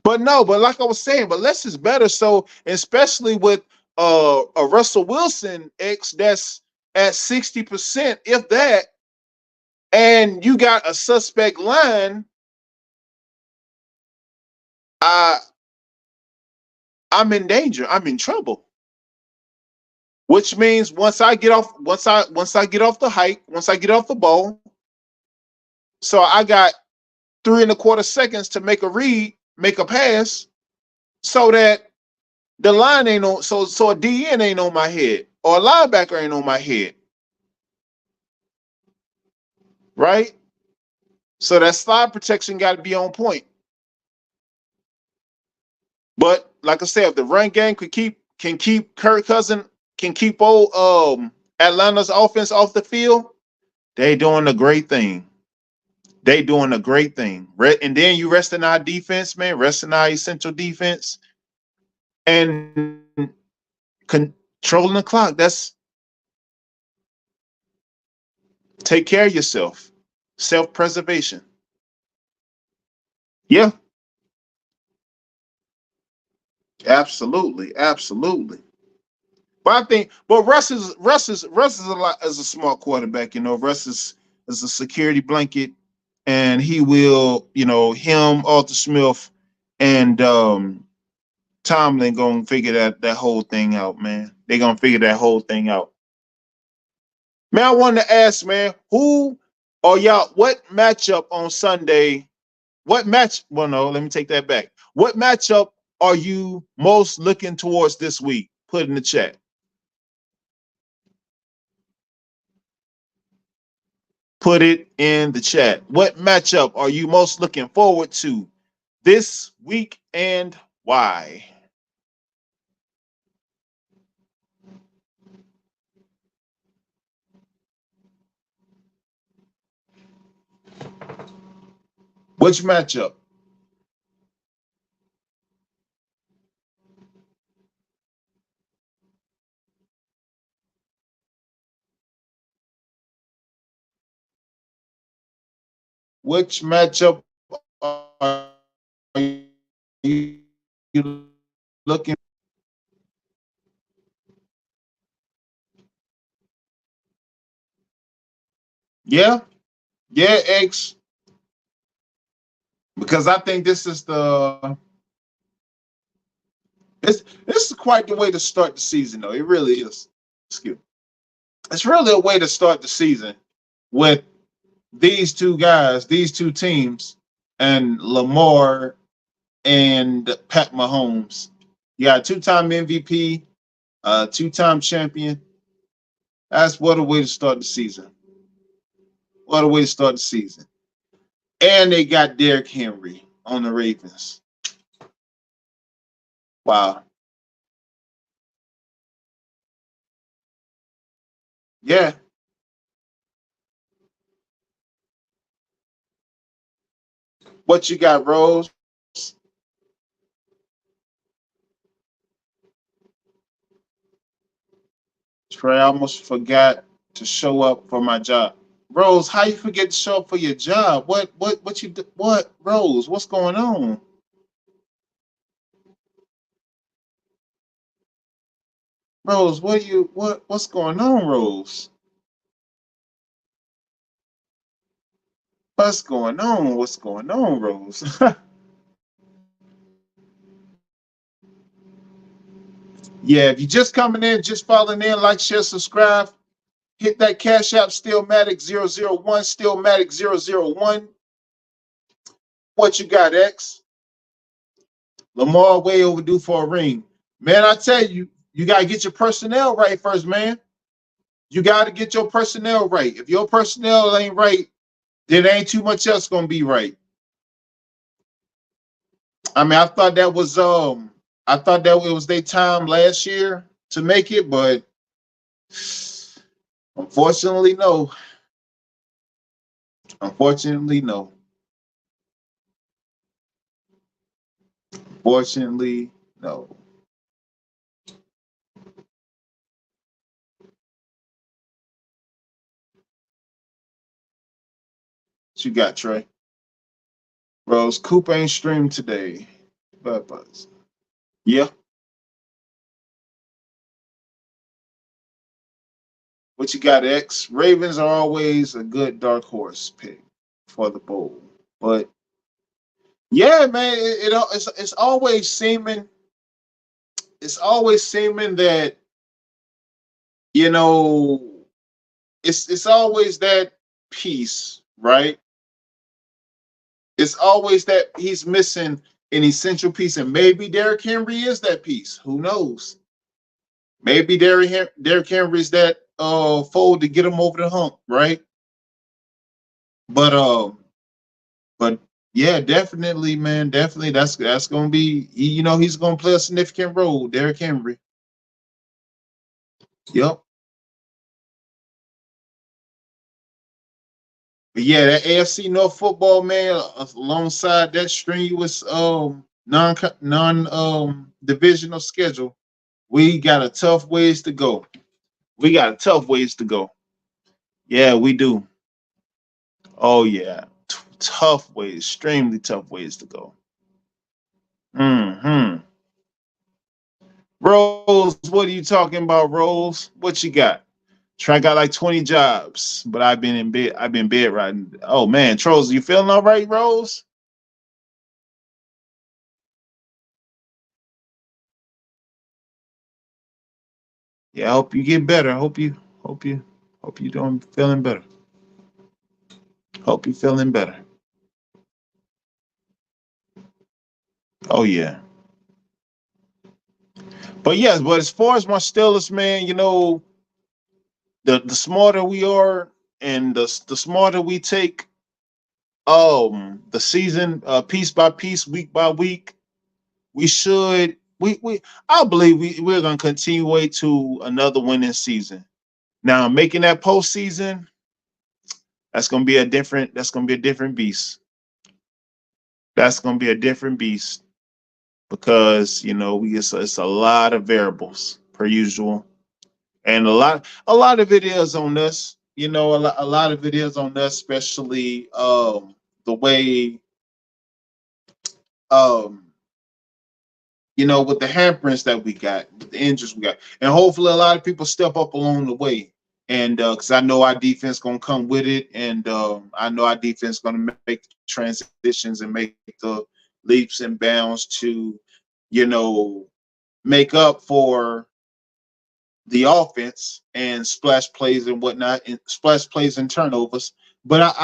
But no, but like I was saying, but less is better. So especially with a Russell Wilson X that's at 60%, if that, and you got a suspect line, I'm in danger. I'm in trouble. Which means once I get off the hike, once I get off the ball, so I got 3.25 seconds to make a read, make a pass, so that the line ain't on, so a DN ain't on my head or a linebacker ain't on my head, right? So that slide protection got to be on point. But like I said, if the run game can keep Kirk Cousins, can keep old Atlanta's offense off the field, they doing a great thing. They doing a great thing. And then you resting our defense, man, resting our essential defense and controlling the clock. That's take care of yourself. Self-preservation. Yeah. Absolutely. Absolutely. But I think, but Russ is a smart quarterback. You know, Russ is a security blanket, and he will, you know, him, Arthur Smith, and Tomlin gonna figure that whole thing out, man. They gonna figure that whole thing out. Man, I wanted to ask, man, who or y'all, what matchup on Sunday? What match? Well, no, let me take that back. What matchup are you most looking towards this week? Put in the chat. Put it in the chat. What matchup are you most looking forward to this week and why? Which matchup? Which matchup are you looking? Yeah, yeah, X. Because I think this is this is quite the way to start the season, though. It really is. Excuse me. It's really a way to start the season with these two guys, these two teams, and Lamar and Pat Mahomes. You got a two-time MVP, two-time champion. That's what a way to start the season. What a way to start the season. And they got Derrick Henry on the Ravens. Wow. Yeah. What you got, Rose? Trey, I almost forgot to show up for my job. Rose, how you forget to show up for your job? What you what, Rose? What's going on? Rose, what's going on, Rose? What's going on? What's going on, Rose? Yeah, if you're just coming in, just following in, like, share, subscribe, hit that Cash App, STEELMATIC001, STEELMATIC001. What you got, X? Lamar way overdue for a ring. Man, I tell you, you got to get your personnel right first, man. You got to get your personnel right. If your personnel ain't right, then ain't too much else going to be right. I mean, I thought that it was their time last year to make it, but unfortunately, no. Unfortunately, no. Unfortunately, no. What you got, Trey? Rose, Coop ain't streamed today. Bye. Yeah. What you got, X? Ravens are always a good dark horse pick for the bowl. But yeah, man, it's always seeming that, you know, it's always that piece, right? It's always that he's missing an essential piece, and maybe Derrick Henry is that piece. Who knows? Maybe Derrick Henry is that fold to get him over the hump, right? But but yeah, definitely, man, definitely that's gonna be, you know, he's gonna play a significant role, Derrick Henry. Yep. But yeah, that AFC North football, man, alongside that strenuous non divisional schedule, we got a tough ways to go. We got a tough ways to go. Yeah, we do. Oh yeah, tough ways, extremely tough ways to go. Hmm. Rose, what are you talking about, Rose? What you got? Trey got like 20 jobs, but I've been in bed. I've been bed riding. Oh man, Trolls, you feeling all right, Rose? Yeah, I hope you get better. Hope you, hope you doing feeling better. Hope you feeling better. Oh yeah, but yes, but as far as my Steelers, man, you know, the smarter we are, and the smarter we take the season piece by piece, week by week, we should we I believe we're gonna continue to another winning season. Now making that postseason, that's gonna be a different beast. That's gonna be a different beast because you know it's a lot of variables per usual, and a lot of it is on us. You know, a lot of it is on us, especially the way um you know, with the handprints that we got, with the injuries we got, and hopefully a lot of people step up along the way. And because I know our defense gonna come with it, and I know our defense gonna make the transitions and make the leaps and bounds to, you know, make up for the offense and splash plays and whatnot, and splash plays and turnovers. But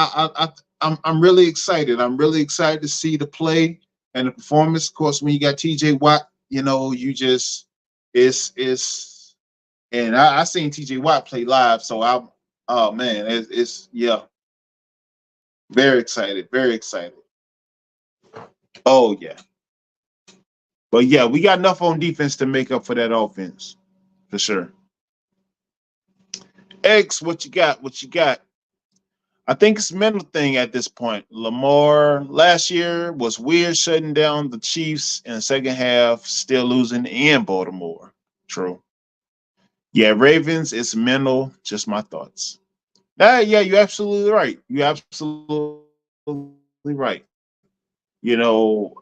I'm really excited. I'm really excited to see the play and the performance. Of course, when you got TJ Watt, you know, you just it's and I seen TJ Watt play live, so I'm oh man, it's yeah, very excited, very excited. Oh yeah, but yeah, we got enough on defense to make up for that offense for sure. X, what you got? What you got? I think it's a mental thing at this point. Lamar last year was weird shutting down the Chiefs in the second half, still losing in Baltimore. True. Yeah, Ravens, it's mental. Just my thoughts. Yeah, you're absolutely right. You're absolutely right. You know,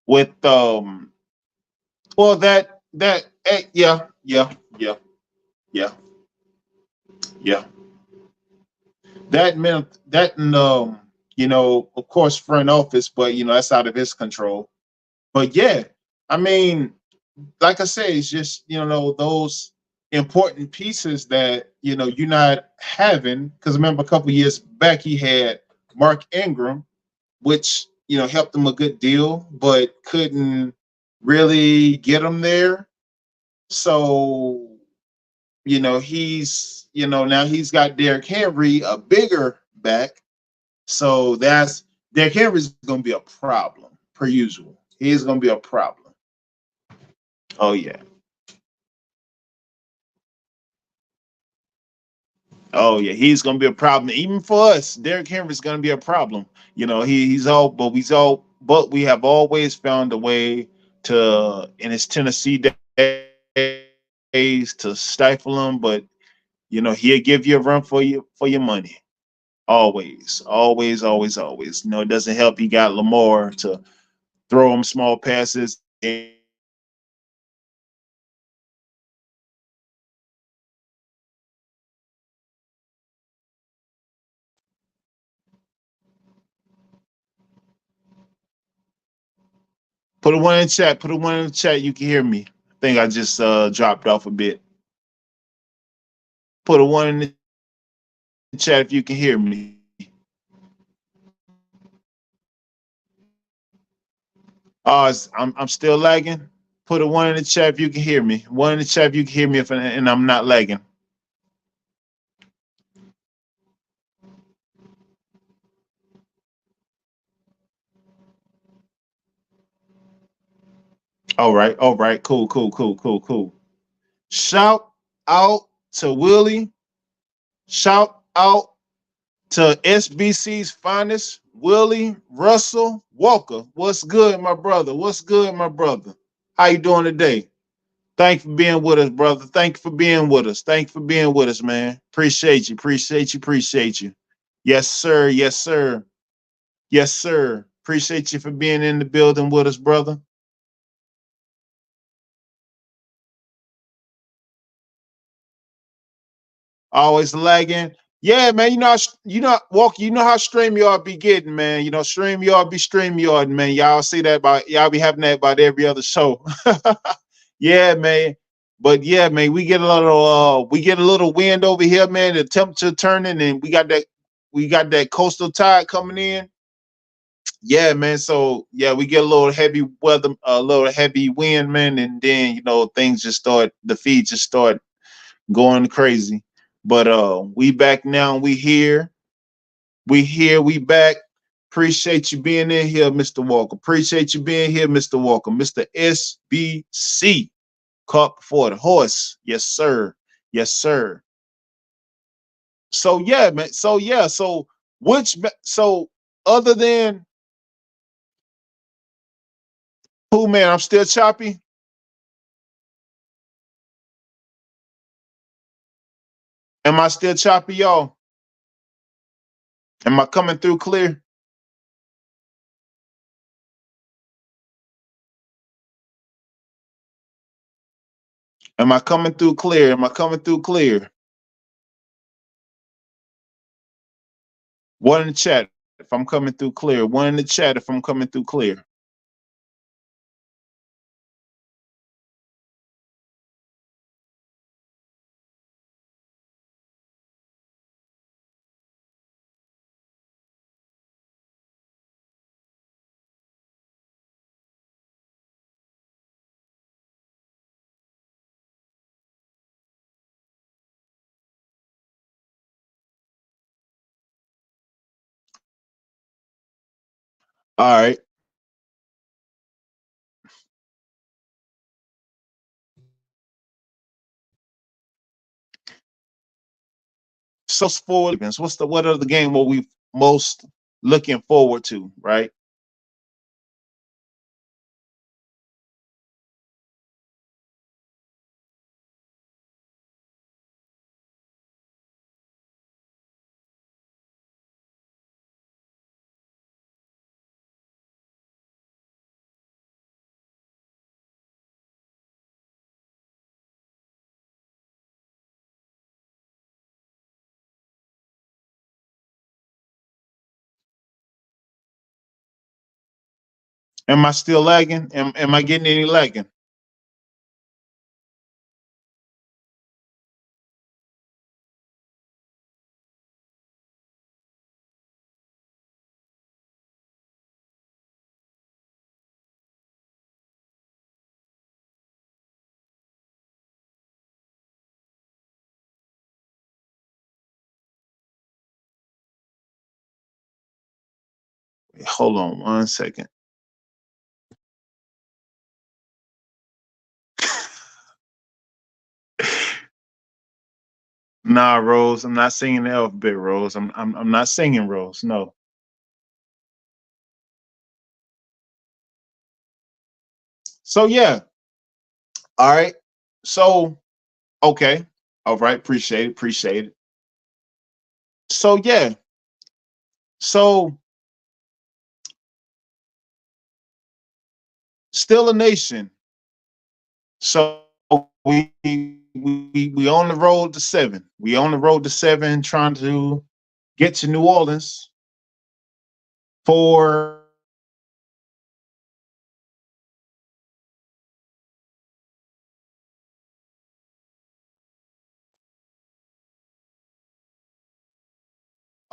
with well yeah, yeah, yeah, yeah. That meant that you know, of course, front office, but you know, that's out of his control. But yeah, I mean, like I say, it's just, you know, those important pieces that, you know, you're not having. Because remember, a couple years back, he had Mark Ingram, which, you know, helped him a good deal, but couldn't really get him there. So, you know, now he's got Derrick Henry, a bigger back. So that's Derrick Henry's going to be a problem, per usual. He's going to be a problem. Oh, yeah. Oh yeah, he's gonna be a problem even for us. Derrick Henry's gonna be a problem. You know, but we have always found a way to in his Tennessee days to stifle him. But you know, he'll give you a run for your money. Always, always, always, always. You know, it doesn't help. He got Lamar to throw him small passes. And Put a one in chat. Put a one in the chat. You can hear me. I think I just dropped off a bit. Put a one in the chat if you can hear me. I'm still lagging. Put a one in the chat if you can hear me. One in the chat if you can hear me, and I'm not lagging. All right, cool. Shout out to Willie. Shout out to SBC's finest, Willie Russell Walker. What's good, my brother? What's good, my brother? How you doing today? Thank you for being with us, brother. Thank you for being with us. Thank you for being with us, man. Appreciate you. Appreciate you. Yes, sir. Yes, sir. Yes, sir. Appreciate you for being in the building with us, brother. Always lagging. Yeah, man. Walker. You know how StreamYard be getting, man. You know, StreamYard be StreamYard, man. Y'all see that about y'all be having that about every other show. Yeah, man. But yeah, man, we get a little wind over here, man. The temperature turning, and we got that coastal tide coming in. Yeah, man. So yeah, we get a little heavy weather, a little heavy wind, man, and then things just start, the feed just start going crazy. But we back now. We back. Appreciate you being in here, Mr. Walker. Appreciate you being here, Mr. Walker. Mr. SBC, caught before the horse. Yes, sir. Yes, sir. So yeah, man. So yeah. So other than who, man, I'm still choppy. Am I still choppy, y'all? Am I coming through clear? Am I coming through clear? Am I coming through clear? One in the chat if I'm coming through clear. One in the chat if I'm coming through clear. All right. So forward, what are the game what we most looking forward to, right? Am I still lagging? Am I getting any lagging? Hold on 1 second. Nah, Rose, I'm not singing the alphabet, Rose. I'm not singing, Rose. No. So yeah. All right. So okay. All right. Appreciate it. So yeah. So still a nation. So we on the road to 7. We on the road to 7, trying to get to New Orleans for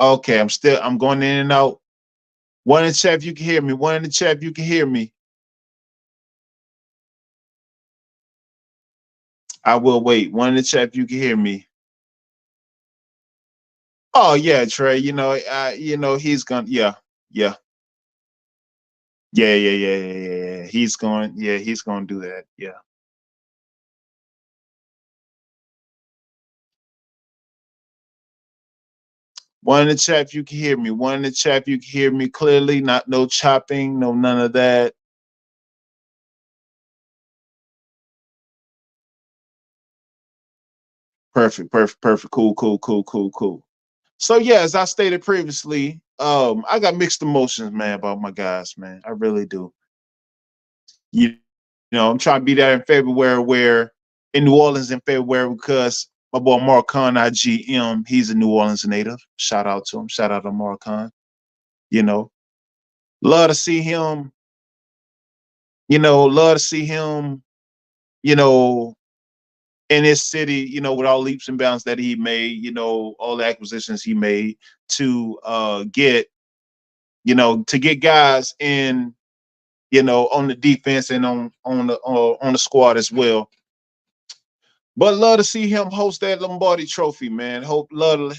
Okay, I'm going in and out. One in the chat if you can hear me. One in the chat if you can hear me. I will wait. One in the chat if you can hear me. Oh yeah, Trey. He's gonna. Yeah, yeah, yeah. He's going. Yeah, he's gonna do that. Yeah. One in the chat if you can hear me. One in the chat if you can hear me clearly. Not no chopping. No none of that. Perfect. Cool. So yeah, as I stated previously, I got mixed emotions, man, about my guys, man. I really do. You I'm trying to be there in February, where in New Orleans in February, because my boy Marcon, our GM, he's a New Orleans native. Shout out to him. Shout out to Marcon. You know, love to see him. Love to see him. You know, in his city. With all leaps and bounds that he made. All the acquisitions he made to get guys in. On the defense and on the squad as well. But love to see him host that Lombardi Trophy, man. Love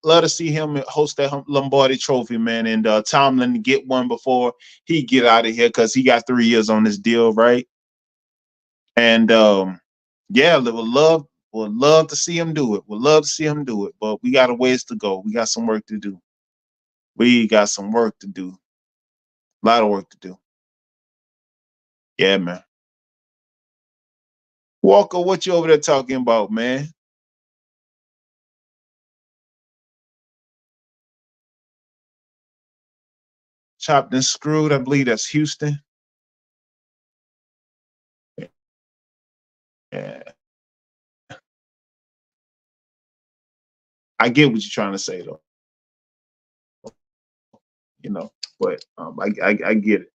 to see him host that Lombardi Trophy, man. And Tomlin get one before he get out of here, because he got 3 years on this deal, right? And yeah, would love to see him do it. Would love to see him do it. But we got a ways to go. We got some work to do. We got some work to do. A lot of work to do. Yeah, man. Walker, what you over there talking about, man? Chopped and screwed. I believe that's Houston. Yeah. I get what you're trying to say, though. But I get it.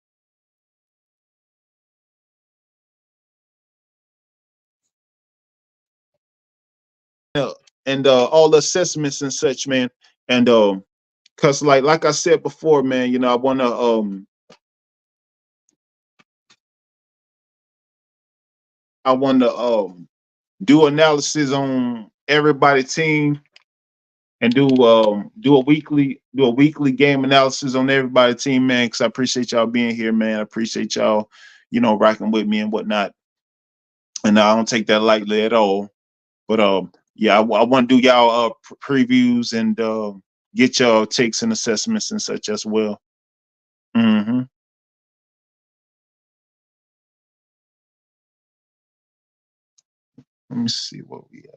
And all the assessments and such, man. And cause like I said before, man, I wanna do analysis on everybody team, and do a weekly game analysis on everybody team, man. Cause I appreciate y'all being here, man. I appreciate y'all, rocking with me and whatnot. And I don't take that lightly at all. But yeah, I want to do y'all previews and get y'all takes and assessments and such as well. Mm-hmm. Let me see what we got.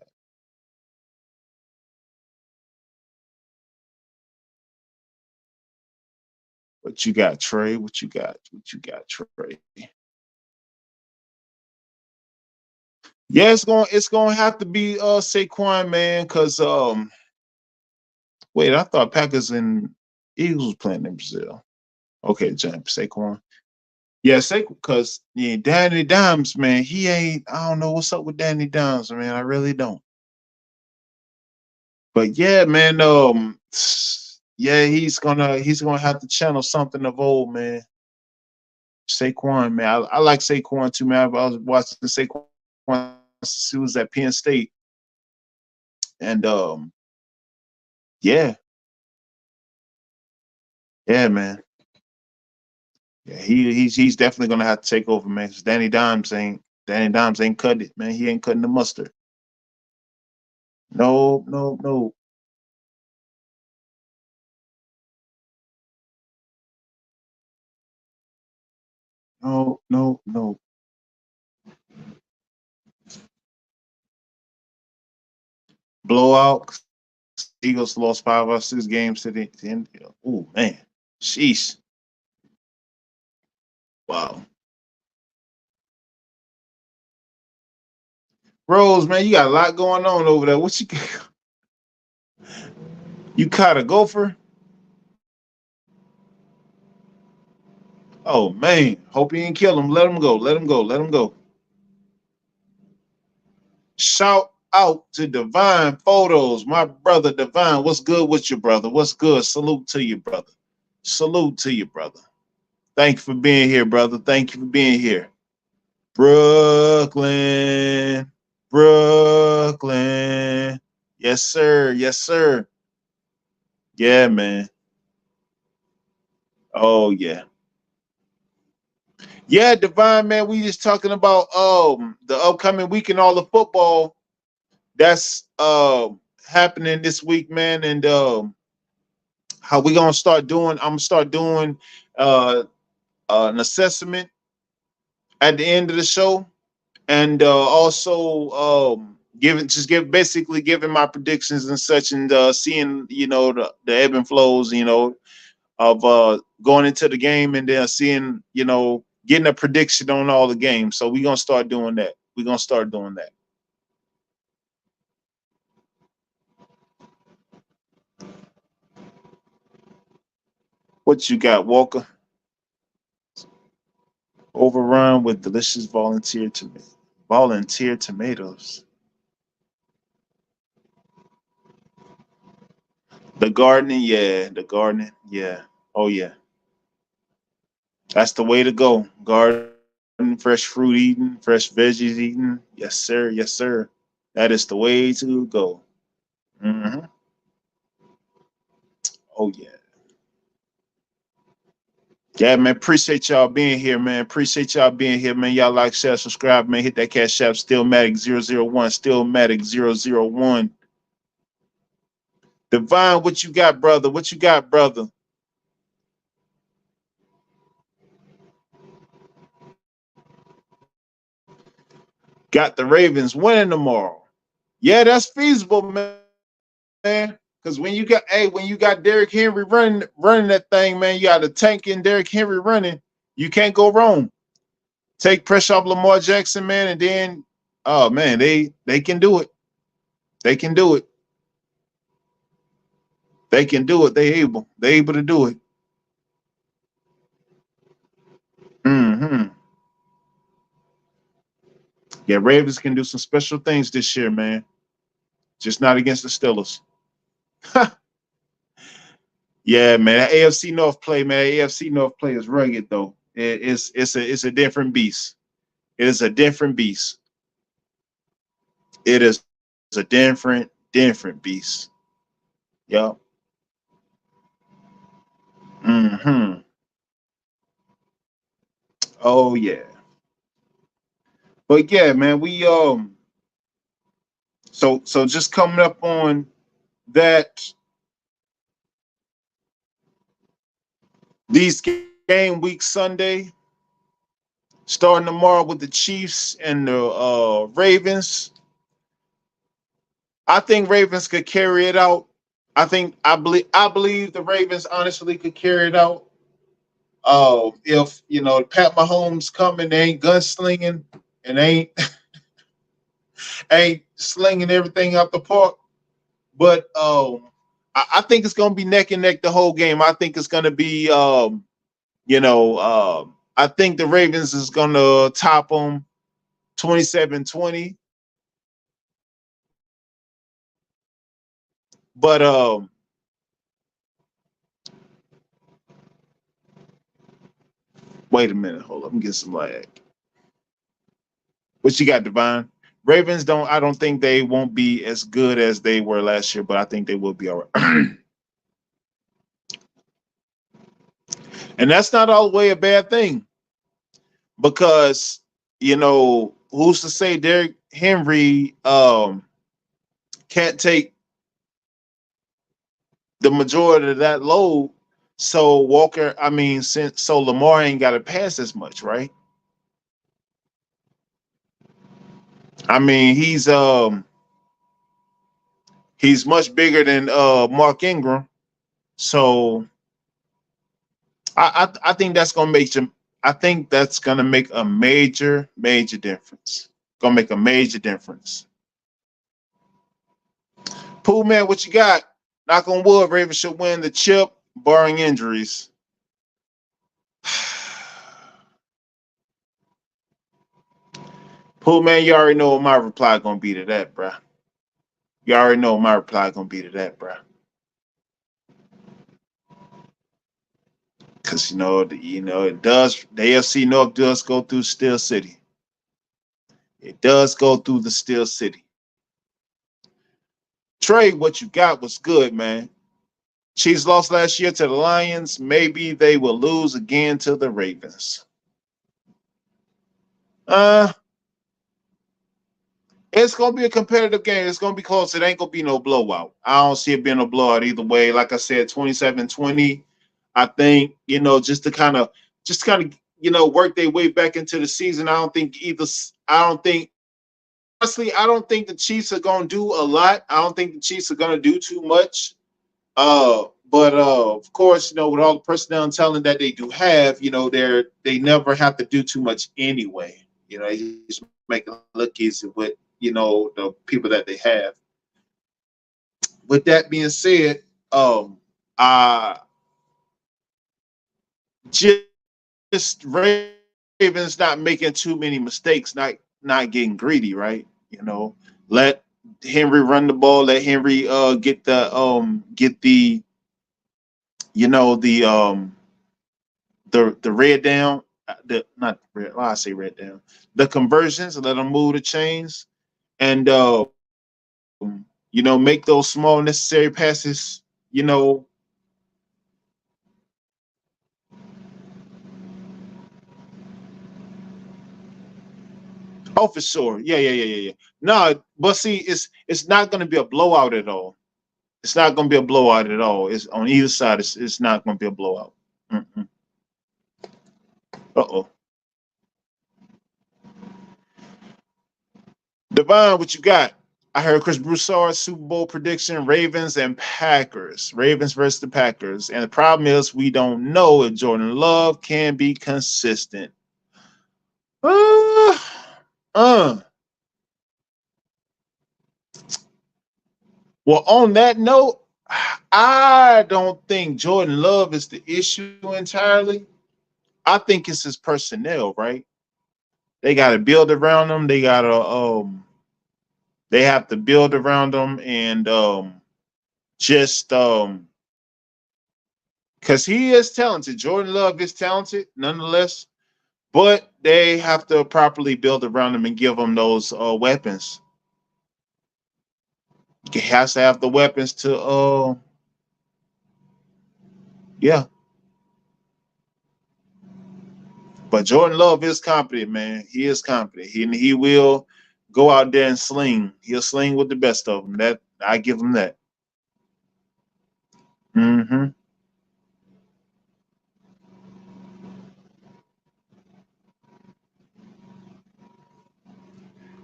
What you got, Trey? What you got? What you got, Trey? Yeah, it's gonna have to be Saquon, man, because wait, I thought Packers and Eagles was playing in Brazil. Okay, jump Saquon. Yeah, Saquon, because Danny Dimes, man, he ain't. I don't know what's up with Danny Dimes, man. I really don't. But yeah, man, yeah, he's gonna have to channel something of old, man. Saquon, man, I like Saquon too, man. I was watching Saquon since he was at Penn State, and yeah, yeah, man, yeah, he's definitely gonna have to take over, man. Because Danny Dimes ain't cutting it, man. He ain't cutting the mustard. No, no, no, no, no, no. Blowout. Eagles lost 5 or 6 games to the end. Oh man, sheesh. Wow. Rose, man, you got a lot going on over there. What you caught a gopher? Oh man, hope you didn't kill him. Let him go. Let him go. Let him go. Shout out to Divine Photos. My brother Divine, what's good with you, brother? What's good? Salute to you, brother. Salute to you, brother. Thank you for being here, brother. Thank you for being here. Brooklyn, Brooklyn. Yes, sir. Yes, sir. Yeah, man. Oh, yeah. Yeah, Divine, man. We just talking about the upcoming week and all the football that's happening this week, man, and how we gonna start doing. I'm gonna start doing uh an assessment at the end of the show, and also basically giving my predictions and such, and seeing the ebb and flows, of going into the game, and then seeing getting a prediction on all the games. So we're gonna start doing that. We're gonna start doing that. What you got, Walker? Overrun with delicious volunteer tomatoes. The gardening, yeah. The gardening, yeah. Oh yeah. That's the way to go. Garden, fresh fruit eating, fresh veggies eating. Yes, sir. Yes, sir. That is the way to go. Hmm. Oh yeah. Yeah, man. Appreciate y'all being here, man. Appreciate y'all being here, man. Y'all like, share, subscribe, man. Hit that cash app, STEELMATIC 001, STEELMATIC 001. Divine, what you got, brother? What you got, brother? Got the Ravens winning tomorrow. Yeah, that's feasible, man. Because when you got Derrick Henry running that thing, man, you got a tank in Derrick Henry running. You can't go wrong. Take pressure off Lamar Jackson, man, and then oh man, they can do it. They can do it. They can do it. They able. They able to do it. Hmm. Yeah, Ravens can do some special things this year, man. Just not against the Steelers. Yeah, man. That AFC North play, man. AFC North play is rugged though. It's a different beast. It is a different beast. It is a different beast. Yep. Hmm. Oh yeah. But yeah, man, we so just coming up on that these game week Sunday, starting tomorrow with the Chiefs and the Ravens. I think Ravens could carry it out. I believe the Ravens honestly could carry it out. If Pat Mahomes coming, they ain't gunslinging and ain't slinging everything out the park. But I think it's gonna be neck and neck the whole game. I think it's gonna be I think the Ravens is gonna top them 27-20. But wait a minute, hold up, I'm getting some lag. What you got, Divine? Ravens I don't think they won't be as good as they were last year, but I think they will be all right. And that's not all the way a bad thing because who's to say Derrick Henry can't take the majority of that load. So Walker, I mean, so Lamar ain't got to pass as much, right? I mean, he's much bigger than Mark Ingram. So I think that's gonna make him. I think that's gonna make a major difference. Gonna make a major difference. Pool man, what you got? Knock on wood, Ravens should win the chip, barring injuries. Pool man, you already know what my reply gonna be to that, bruh. You already know my reply gonna be to that, bro. Because it does. The AFC North does go through Steel City. It does go through the Steel City. Trey, what you got was good, man. Chiefs lost last year to the Lions. Maybe they will lose again to the Ravens. It's gonna be a competitive game. It's gonna be close. It ain't gonna be no blowout. I don't see it being a blowout either way. Like I said, 27-20. I think, just to kind of work their way back into the season. I don't think honestly, I don't think the Chiefs are gonna do a lot. I don't think the Chiefs are gonna do too much. But of course, with all the personnel and talent that they do have, they never have to do too much anyway. They just make it look easy with the people that they have. With that being said, just Ravens not making too many mistakes, not getting greedy, right? Let Henry run the ball, let Henry get the the red down, not red. Well, I say red down. The conversions, let them move the chains, and make those small necessary passes. Oh, for sure. Yeah. No, but see, it's not going to be a blowout at all. It's not going to be a blowout at all. It's on either side. It's not going to be a blowout. Uh-oh. Devon, what you got? I heard Chris Broussard's Super Bowl prediction, Ravens and Packers. Ravens versus the Packers. And the problem is we don't know if Jordan Love can be consistent. Well, on that note, I don't think Jordan Love is the issue entirely. I think it's his personnel, right? They got to build around him. They have to build around him and just because he is talented. Jordan Love is talented, nonetheless, but they have to properly build around him and give him those weapons. He has to have the weapons to, yeah. But Jordan Love is confident, man. He is confident. He will go out there and sling. He'll sling with the best of them. That I give him that. Mm-hmm.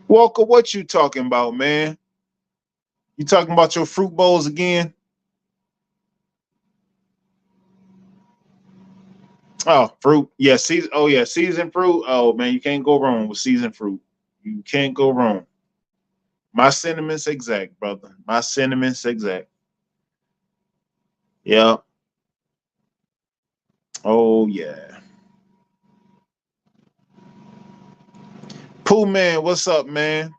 Walker, what you talking about, man? You talking about your fruit bowls again? Oh, fruit. Yeah, season. Oh, yeah, seasoned fruit. Oh, man, you can't go wrong with seasoned fruit. You can't go wrong. My sentiments exact, brother. My sentiments exact. Yeah. Oh, yeah. Pooh man, what's up, man?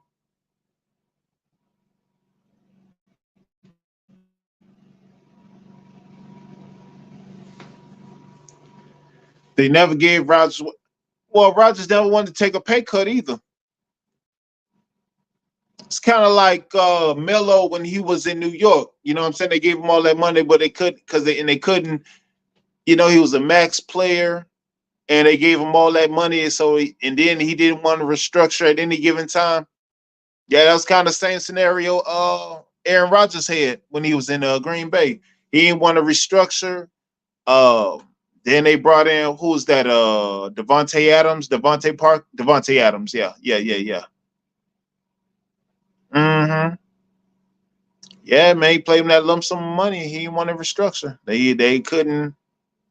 They never gave Rodgers. Well, Rodgers never wanted to take a pay cut either. It's kind of like Melo when he was in New York. You know what I'm saying? They gave him all that money, but they couldn't. He was a max player, and they gave him all that money. And then he didn't want to restructure at any given time. Yeah, that was kind of the same scenario Aaron Rodgers had when he was in Green Bay. He didn't want to restructure. Uh, then they brought in who's that? Devontae Adams, Devontae Adams. Yeah. Mm-hmm. Yeah, man, he played him that lump sum of money. He didn't want to restructure. They couldn't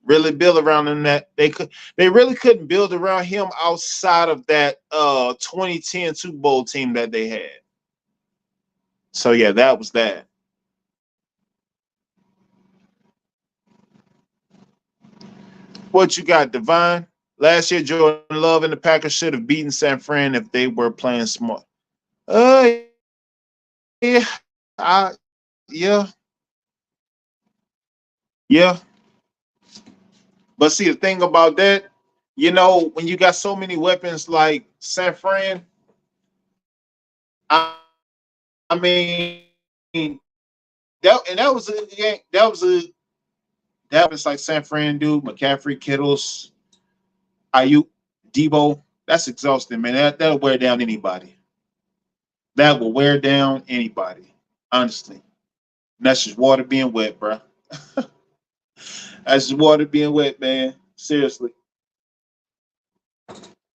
really build around him. They really couldn't build around him outside of that 2010 Super Bowl team that they had. So yeah, that was that. What you got, Divine? Last year, Jordan Love and the Packers should have beaten San Fran if they were playing smart. Uh, yeah, Yeah, yeah. But see, the thing about that, when you got so many weapons like San Fran, I, I mean, that was a game. That was like San Fran, dude. McCaffrey, Kittles, Ayuk, Debo. That's exhausting, man. That'll wear down anybody. That will wear down anybody. Honestly, and that's just water being wet, bro. That's just water being wet, man. Seriously.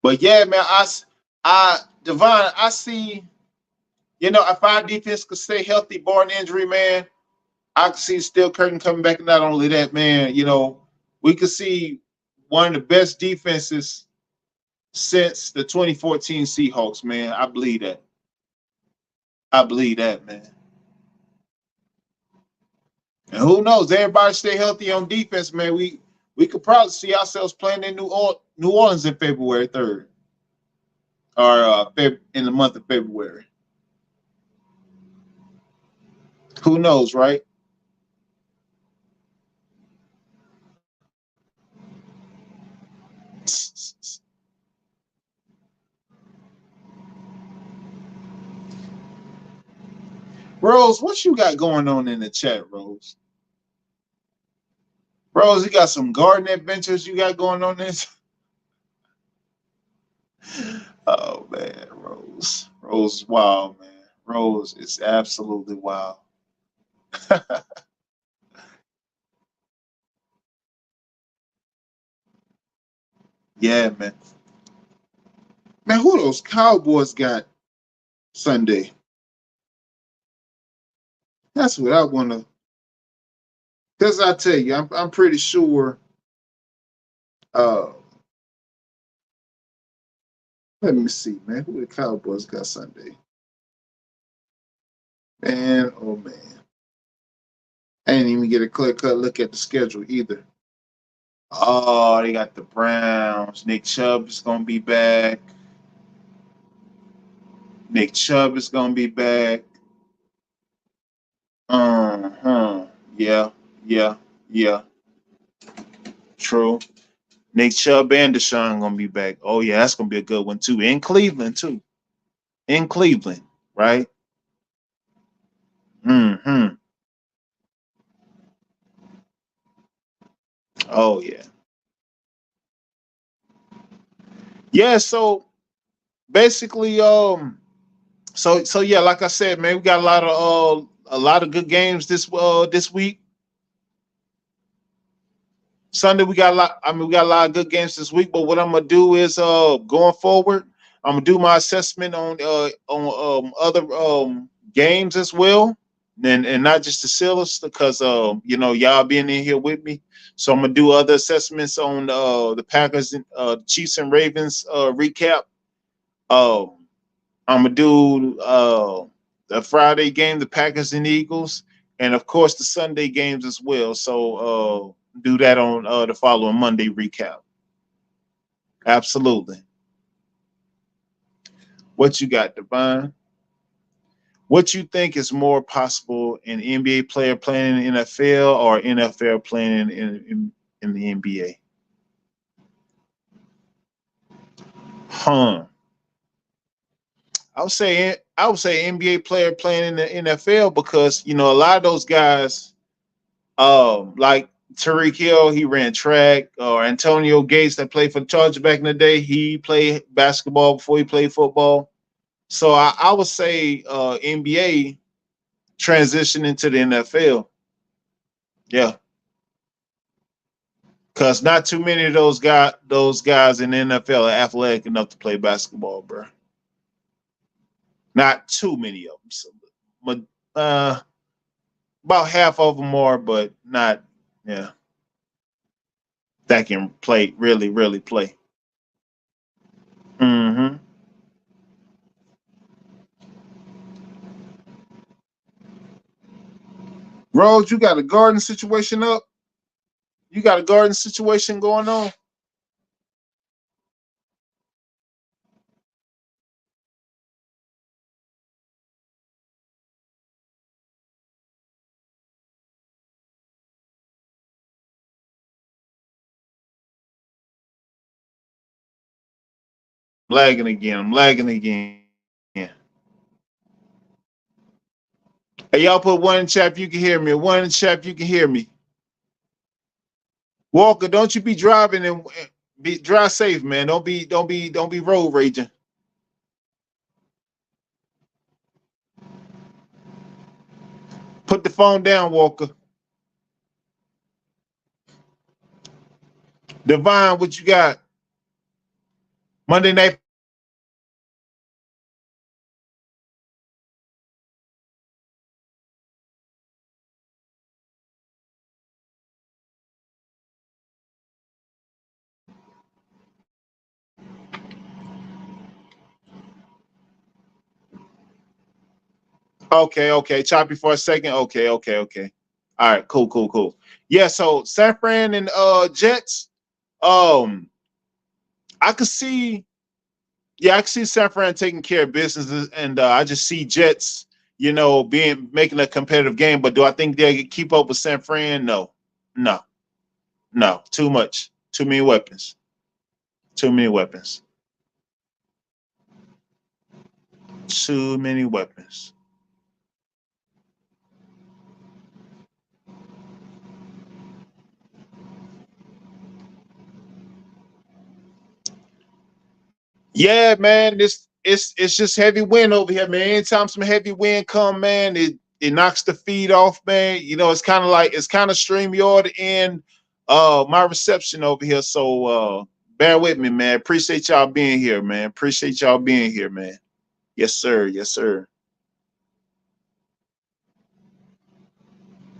But yeah, man, Devon, I see. If our defense could stay healthy, barring injury, man, I could see Steel Curtain coming back. And not only that, man, we could see one of the best defenses since the 2014 Seahawks, man. I believe that. I believe that, man. And who knows? Everybody stay healthy on defense, man. We could probably see ourselves playing in New Orleans in February 3rd, or in the month of February. Who knows, right? Rose, what you got going on in the chat, Rose? Rose, you got some garden adventures you got going on this? Oh man, Rose. Rose is wild, man. Rose is absolutely wild. Yeah, man. Man, who those Cowboys got Sunday? That's what I wanna. Cause I tell you, I'm pretty sure. Uh, Let me see, man. Who the Cowboys got Sunday? Man, oh man, I didn't even get a clear cut look at the schedule either. Oh, they got the Browns. Nick Chubb is gonna be back. Nick Chubb is gonna be back. Uh-huh. Yeah, yeah, yeah. True. Nick Chubb and Deshaun gonna be back. Oh yeah, that's gonna be a good one too. In Cleveland too. In Cleveland, right? Mm-hmm. Oh yeah. Yeah, so basically, so yeah, like I said, man, we got a lot of good games this week. Sunday we got a lot. I mean, we got a lot of good games this week. But what I'm gonna do is going forward, I'm gonna do my assessment on other games as well, and not just the Steelers because y'all being in here with me. So I'm gonna do other assessments on the Packers, Chiefs and Ravens recap. Um, I'm gonna do the Friday game, the Packers and Eagles, and of course the Sunday games as well. So do that on the following Monday recap. Absolutely. What you got, Divine? What you think is more possible, an NBA player playing in the NFL or NFL playing in the NBA? Huh. I would say NBA player playing in the NFL because a lot of those guys, like Tariq Hill, he ran track, or Antonio Gates that played for the Chargers back in the day, he played basketball before he played football. So I would say NBA transition into the NFL. Yeah, because not too many of those guys in the NFL are athletic enough to play basketball, bro. Not too many of them. So, but about half of them are, but not. Yeah, that can play really, really play. Mm-hmm. Rose, you got a garden situation up? You got a garden situation going on? Lagging again. I'm lagging again. Hey, y'all put one in the chat if you can hear me. One in the chat if you can hear me. Walker, don't you be driving and be drive safe, man. Don't be road raging. Put the phone down, Walker. Divine, what you got? Monday night. Okay, okay. Choppy for a second. Okay, okay, okay. All right, cool. Yeah, so San Fran and Jets. Um, I could see, yeah, I could see San Fran taking care of business, and I just see Jets, being making a competitive game. But do I think they can keep up with San Fran? No, no, no. Too much. Too many weapons. Too many weapons. Too many weapons. Yeah, man, it's just heavy wind over here, man. Anytime some heavy wind come, man, it knocks the feed off, man. It's kind of StreamYard in my reception over here. So bear with me, man. Appreciate y'all being here, man. Appreciate y'all being here, man. Yes, sir. Yes, sir.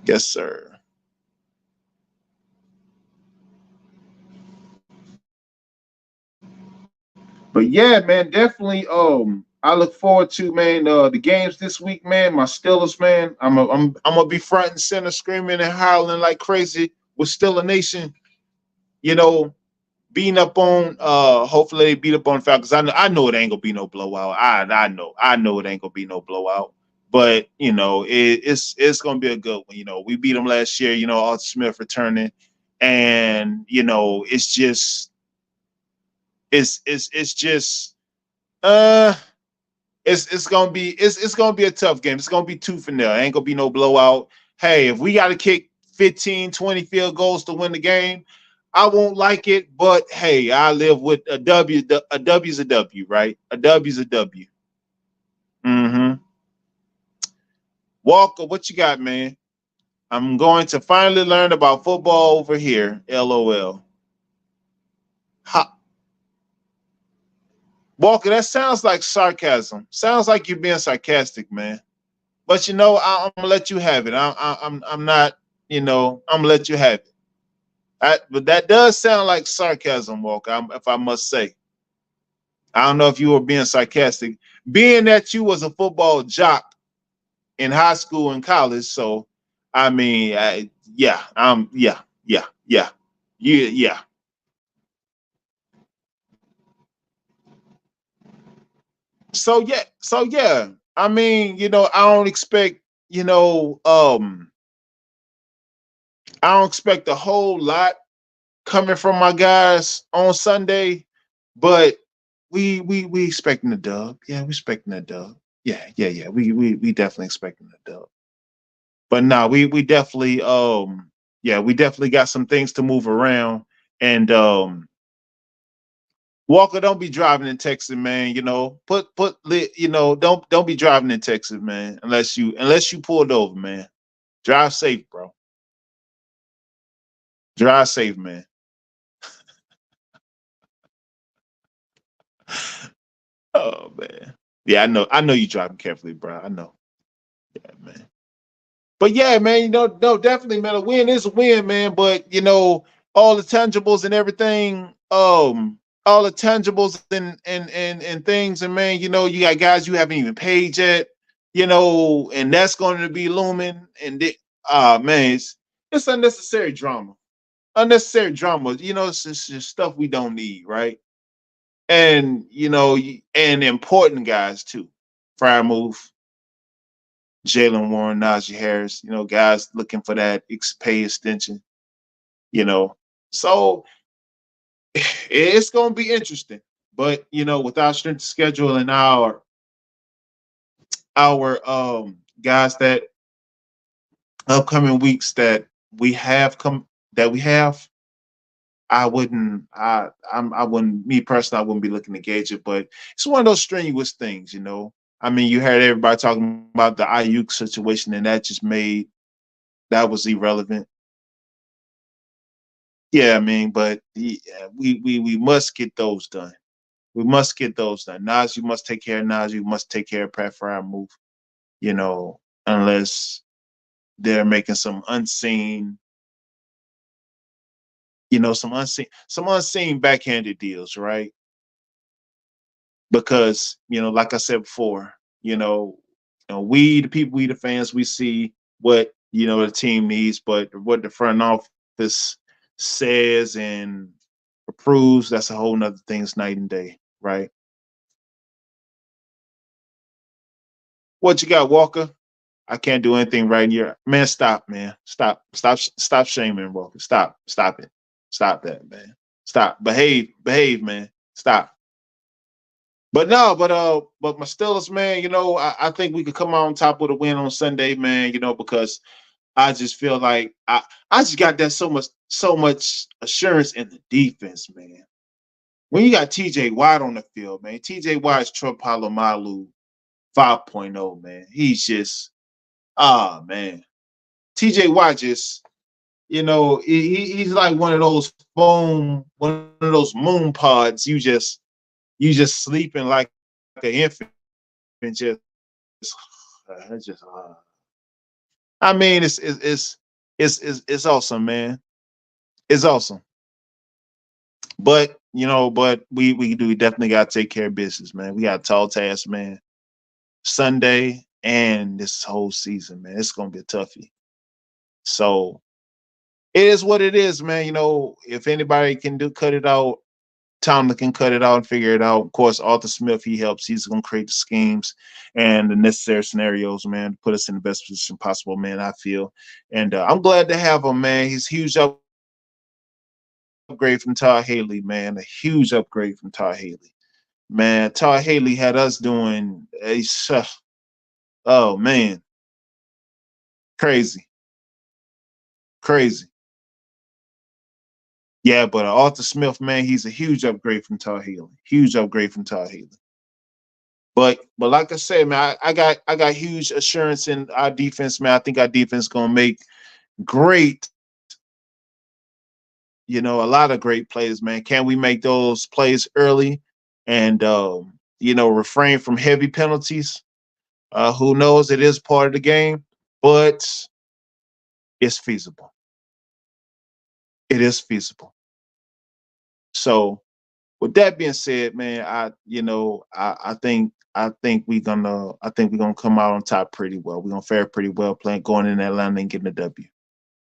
Yes, sir. But yeah, man, definitely. I look forward to, man, the games this week, man. My Steelers, man. I'm gonna be front and center, screaming and howling like crazy with Steeler Nation. You know, beating up on. Hopefully they beat up on Falcons. I know it ain't gonna be no blowout. I know it ain't gonna be no blowout. But it's gonna be a good one. We beat them last year. Arthur Smith returning, and it's just uh it's gonna be a tough game. It's gonna be tooth and nail. Ain't gonna be no blowout. Hey, if we gotta kick 15, 20 field goals to win the game, I won't like it, but hey, I live with a W. A W's a W, right? A W's a W. Mm-hmm. Walker, what you got, man? I'm going to finally learn about football over here. LOL. Ha. Walker, that sounds like sarcasm. Sounds like you're being sarcastic, man. But I'm gonna let you have it. I'm not. I'm gonna let you have it. But that does sound like sarcasm, Walker. If I must say, I don't know if you were being sarcastic, being that you was a football jock in high school and college. So, I mean, yeah, yeah, yeah. So yeah. I mean, I don't expect, I don't expect a whole lot coming from my guys on Sunday, but we expecting the dub. Yeah, we expecting the dub. Yeah. We definitely expecting the dub. But no, we definitely yeah, we definitely got some things to move around. And Walker, don't be driving in Texas, man. Don't be driving in Texas, man, unless you pulled over, man. Drive safe, bro. Drive safe, man. Oh man. Yeah, I know you driving carefully, bro. I know. Yeah, man. But yeah, man, no, definitely, man. A win is a win, man. But all the tangibles and everything, all the tangibles and things, and man, you got guys you haven't even paid yet, and that's going to be looming. And man, it's unnecessary drama. Unnecessary drama. It's just stuff we don't need, right? And and important guys too. Fire move. Jalen Warren, Najee Harris, guys looking for that pay extension, you know. So it's gonna be interesting. But with our strength schedule and our guys that upcoming weeks that we have, I wouldn't, me personally, I wouldn't be looking to gauge it, but it's one of those strenuous things. I mean, you heard everybody talking about the Ayuk situation, and that was irrelevant. Yeah, I mean, but we must get those done. We must get those done. Nas, you must take care of Nas. You must take care of Pat Fryermuth, unless they're making some unseen backhanded deals, right? Because like I said before, we the people, we the fans, we see what the team needs, but what the front office says and approves, that's a whole nother thing. It's night and day, right? What you got, Walker? I can't do anything right here. Man, stop, man. Stop shaming, Walker. Stop it. Stop that, man. Stop. Behave, man. Stop. But no, but my Steelers, man, I think we could come out on top with a win on Sunday, man, because I just feel like I just got that so much assurance in the defense, man. When you got TJ Watt on the field, man, TJ Watt is Trump Palomalu 5.0, man. He's just man. TJ Watt just, he's like one of those moon pods. You just sleeping like an infant and just I mean, it's awesome, man. It's awesome. But we definitely gotta take care of business, man. We got a tall task, man. Sunday and this whole season, man. It's gonna be a toughie. So it is what it is, man. If anybody can cut it out, Tomlin can cut it out and figure it out. Of course, Arthur Smith, he helps. He's going to create the schemes and the necessary scenarios, man, to put us in the best position possible, man, I feel. And I'm glad to have him, man. He's a huge upgrade from Todd Haley, man. A huge upgrade from Todd Haley. Man, Todd Haley had us doing oh, man. Crazy. Crazy. Yeah, but Arthur Smith, man, he's a huge upgrade from Todd Haley. Huge upgrade from Todd Haley. But like I said, man, I got huge assurance in our defense, man. I think our defense gonna make great, a lot of great plays, man. Can we make those plays early and refrain from heavy penalties? Who knows? It is part of the game, but it's feasible. It is feasible. So with that being said, man, I think we're gonna come out on top pretty well. We're gonna fare pretty well playing going in Atlanta and getting a W.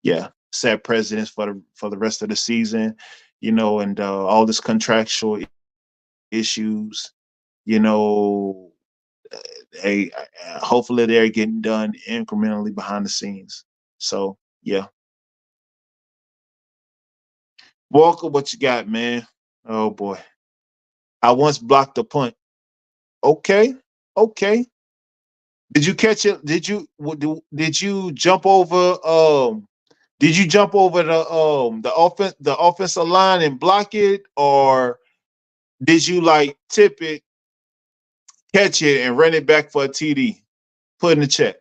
Yeah. Set precedents for the rest of the season, and all this contractual issues, you know, hey, hopefully they're getting done incrementally behind the scenes. So yeah. Walker, what you got, man? Oh boy. I once blocked a punt. Okay. Okay. Did you catch it? Did you jump over did you jump over the offensive line and block it, or did you like tip it, catch it, and run it back for a TD? Put in the check.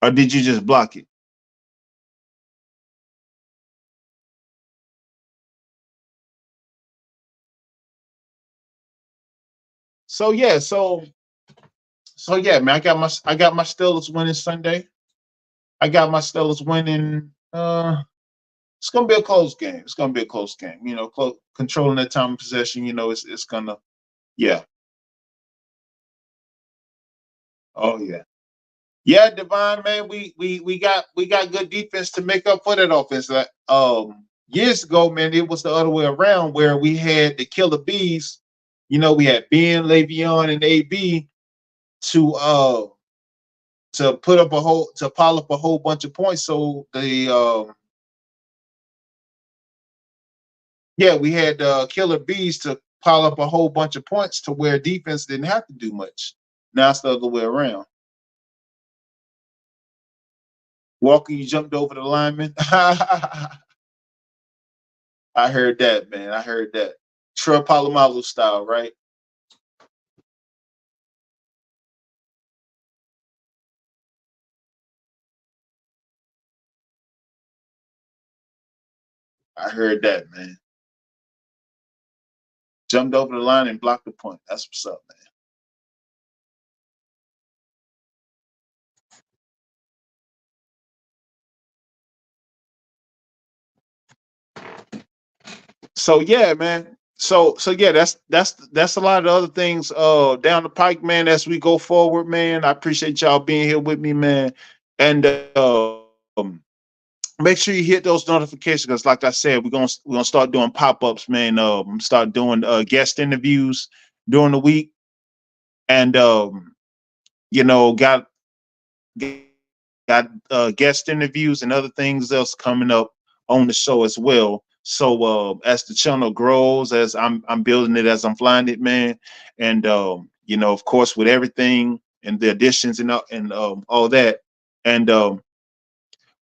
Or did you just block it? So yeah, so yeah, man, I got my Steelers winning Sunday. I got my Steelers winning. It's gonna be a close game. It's gonna be a close game. Controlling that time of possession. It's gonna. Yeah. Oh yeah. Yeah, Devon, man, we got good defense to make up for that offense. Years ago, man, it was the other way around where we had the killer bees. We had Ben, Le'Veon, and AB to to pile up a whole bunch of points. So Yeah, we had killer bees to pile up a whole bunch of points to where defense didn't have to do much. Now it's the other way around. Walker, you jumped over the lineman. I heard that, man. I heard that. Troy Polamalu style, right? I heard that, man. Jumped over the line and blocked the point. That's what's up, man. So yeah, man. So yeah, that's a lot of other things down the pike, man, as we go forward, man. I appreciate y'all being here with me, man. And make sure you hit those notifications because, like I said, we're gonna start doing pop-ups, man. Start doing guest interviews during the week, and you know, got guest interviews and other things else coming up on the show as well. So as the channel grows, as I'm building it, as I'm flying it, man, and you know, of course, with everything and the additions and all that, and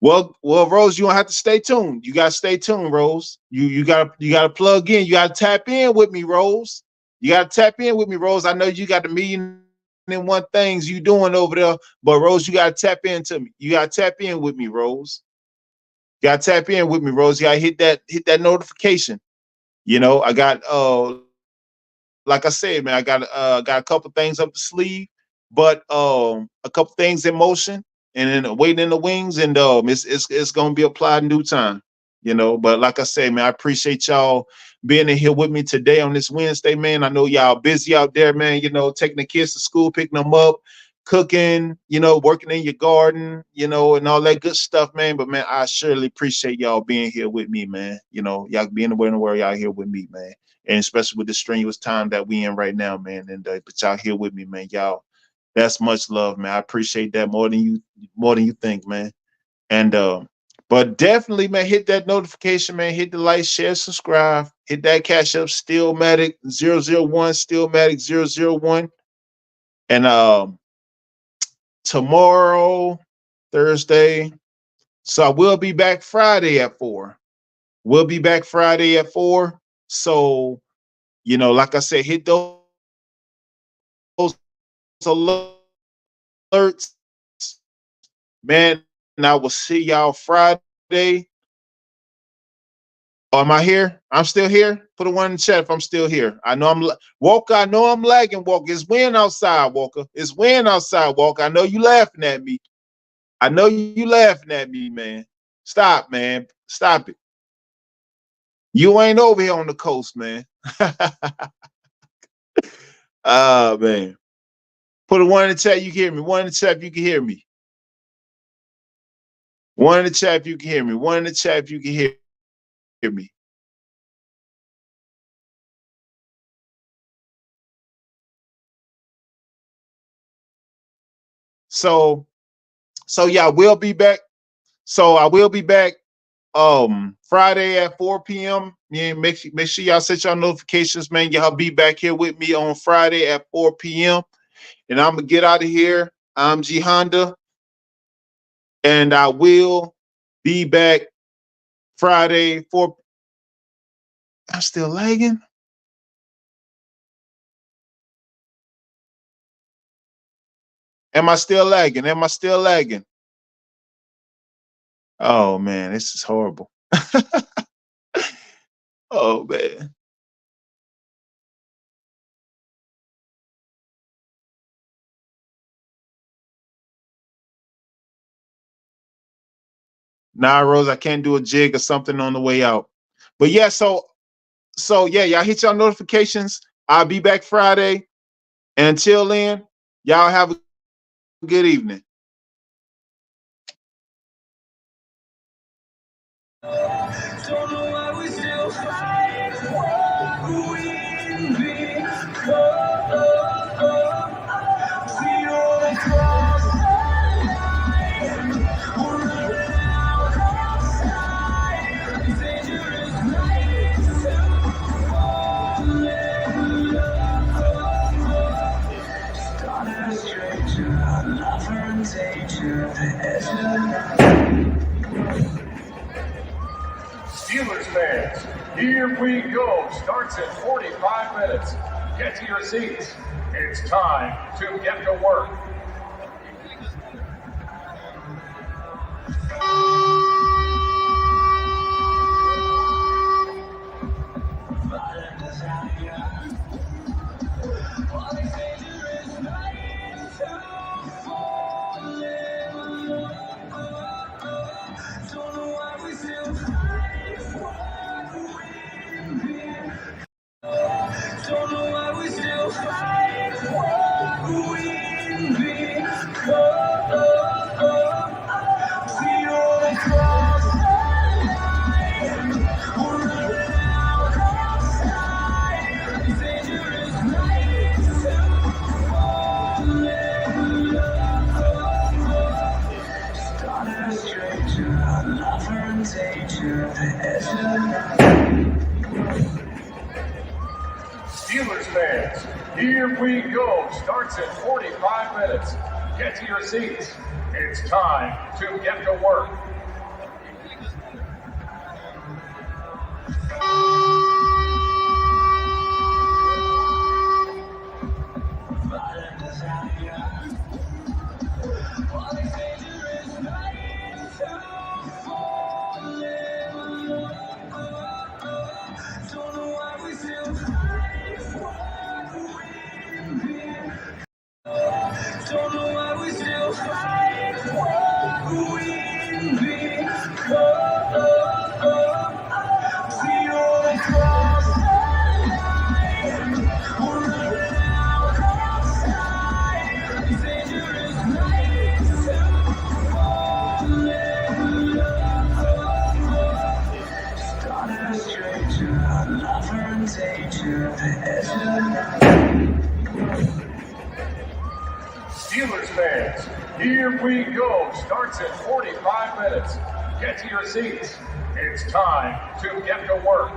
well, Rose, you don't have to stay tuned. You gotta stay tuned, Rose. You gotta plug in. You gotta tap in with me, Rose. You gotta tap in with me, Rose. I know you got the million and one things you doing over there, but Rose, you gotta tap into me. You gotta tap in with me, Rose. You gotta tap in with me, Rose. You gotta hit that notification. You know, I got like I said, man, I got a couple things up the sleeve, but a couple things in motion and then waiting in the wings, and it's gonna be applied in due time, you know. But like I say, man, I appreciate y'all being in here with me today on this Wednesday, man. I know y'all busy out there, man, you know, taking the kids to school, picking them up, cooking, you know, working in your garden, you know, and all that good stuff, man. But man, I surely appreciate y'all being here with me, man. You know, y'all being aware and where y'all here with me, man, and especially with the strenuous time that we in right now, man. And but y'all here with me, man. Y'all, that's much love, man. I appreciate that more than you think, man. And but definitely, man, hit that notification, man. Hit the like, share, subscribe. Hit that cash up, STEELMATIC 001, STEELMATIC 001. And tomorrow, Thursday. So I will be back Friday at 4. We'll be back Friday at 4. So, you know, like I said, hit those alerts, man. And I will see y'all Friday. Oh, am I here? I'm still here. Put a 1 in the chat if I'm still here. I know I'm Walker. I know I'm lagging, Walker. It's wind outside, Walker. It's wind outside, Walker. I know you laughing at me. I know you laughing at me, man. Stop, man. Stop it. You ain't over here on the coast, man. Man. Put a 1 in the chat, you can hear me. 1 in the chat, you can hear me. 1 in the chat, you can hear me. 1 in the chat, you can hear me. So yeah, we'll be back. So I will be back Friday at 4 p.m. Yeah, make sure y'all set y'all notifications, man. Y'all be back here with me on Friday at 4 p.m. And I'm gonna get out of here. I'm G Honda, and I will be back Friday 4. I'm still lagging. Am I still lagging? Am I still lagging? Oh man, this is horrible. Oh man. Nah, Rose, I can't do a jig or something on the way out. But yeah, so yeah, y'all hit y'all notifications. I'll be back Friday. And until then, y'all have a good evening. Don't know why we still fight what we become. Zero across the line. We're running out of time. Dangerous night. Steelers fans, here we go. Starts in 45 minutes. Get to your seats. It's time to get to work. Steelers fans, here we go. Starts in 45 minutes. Get to your seats. It's time to get to work. Steelers fans, here we go. Starts in 45 minutes. Get to your seats. It's time to get to work.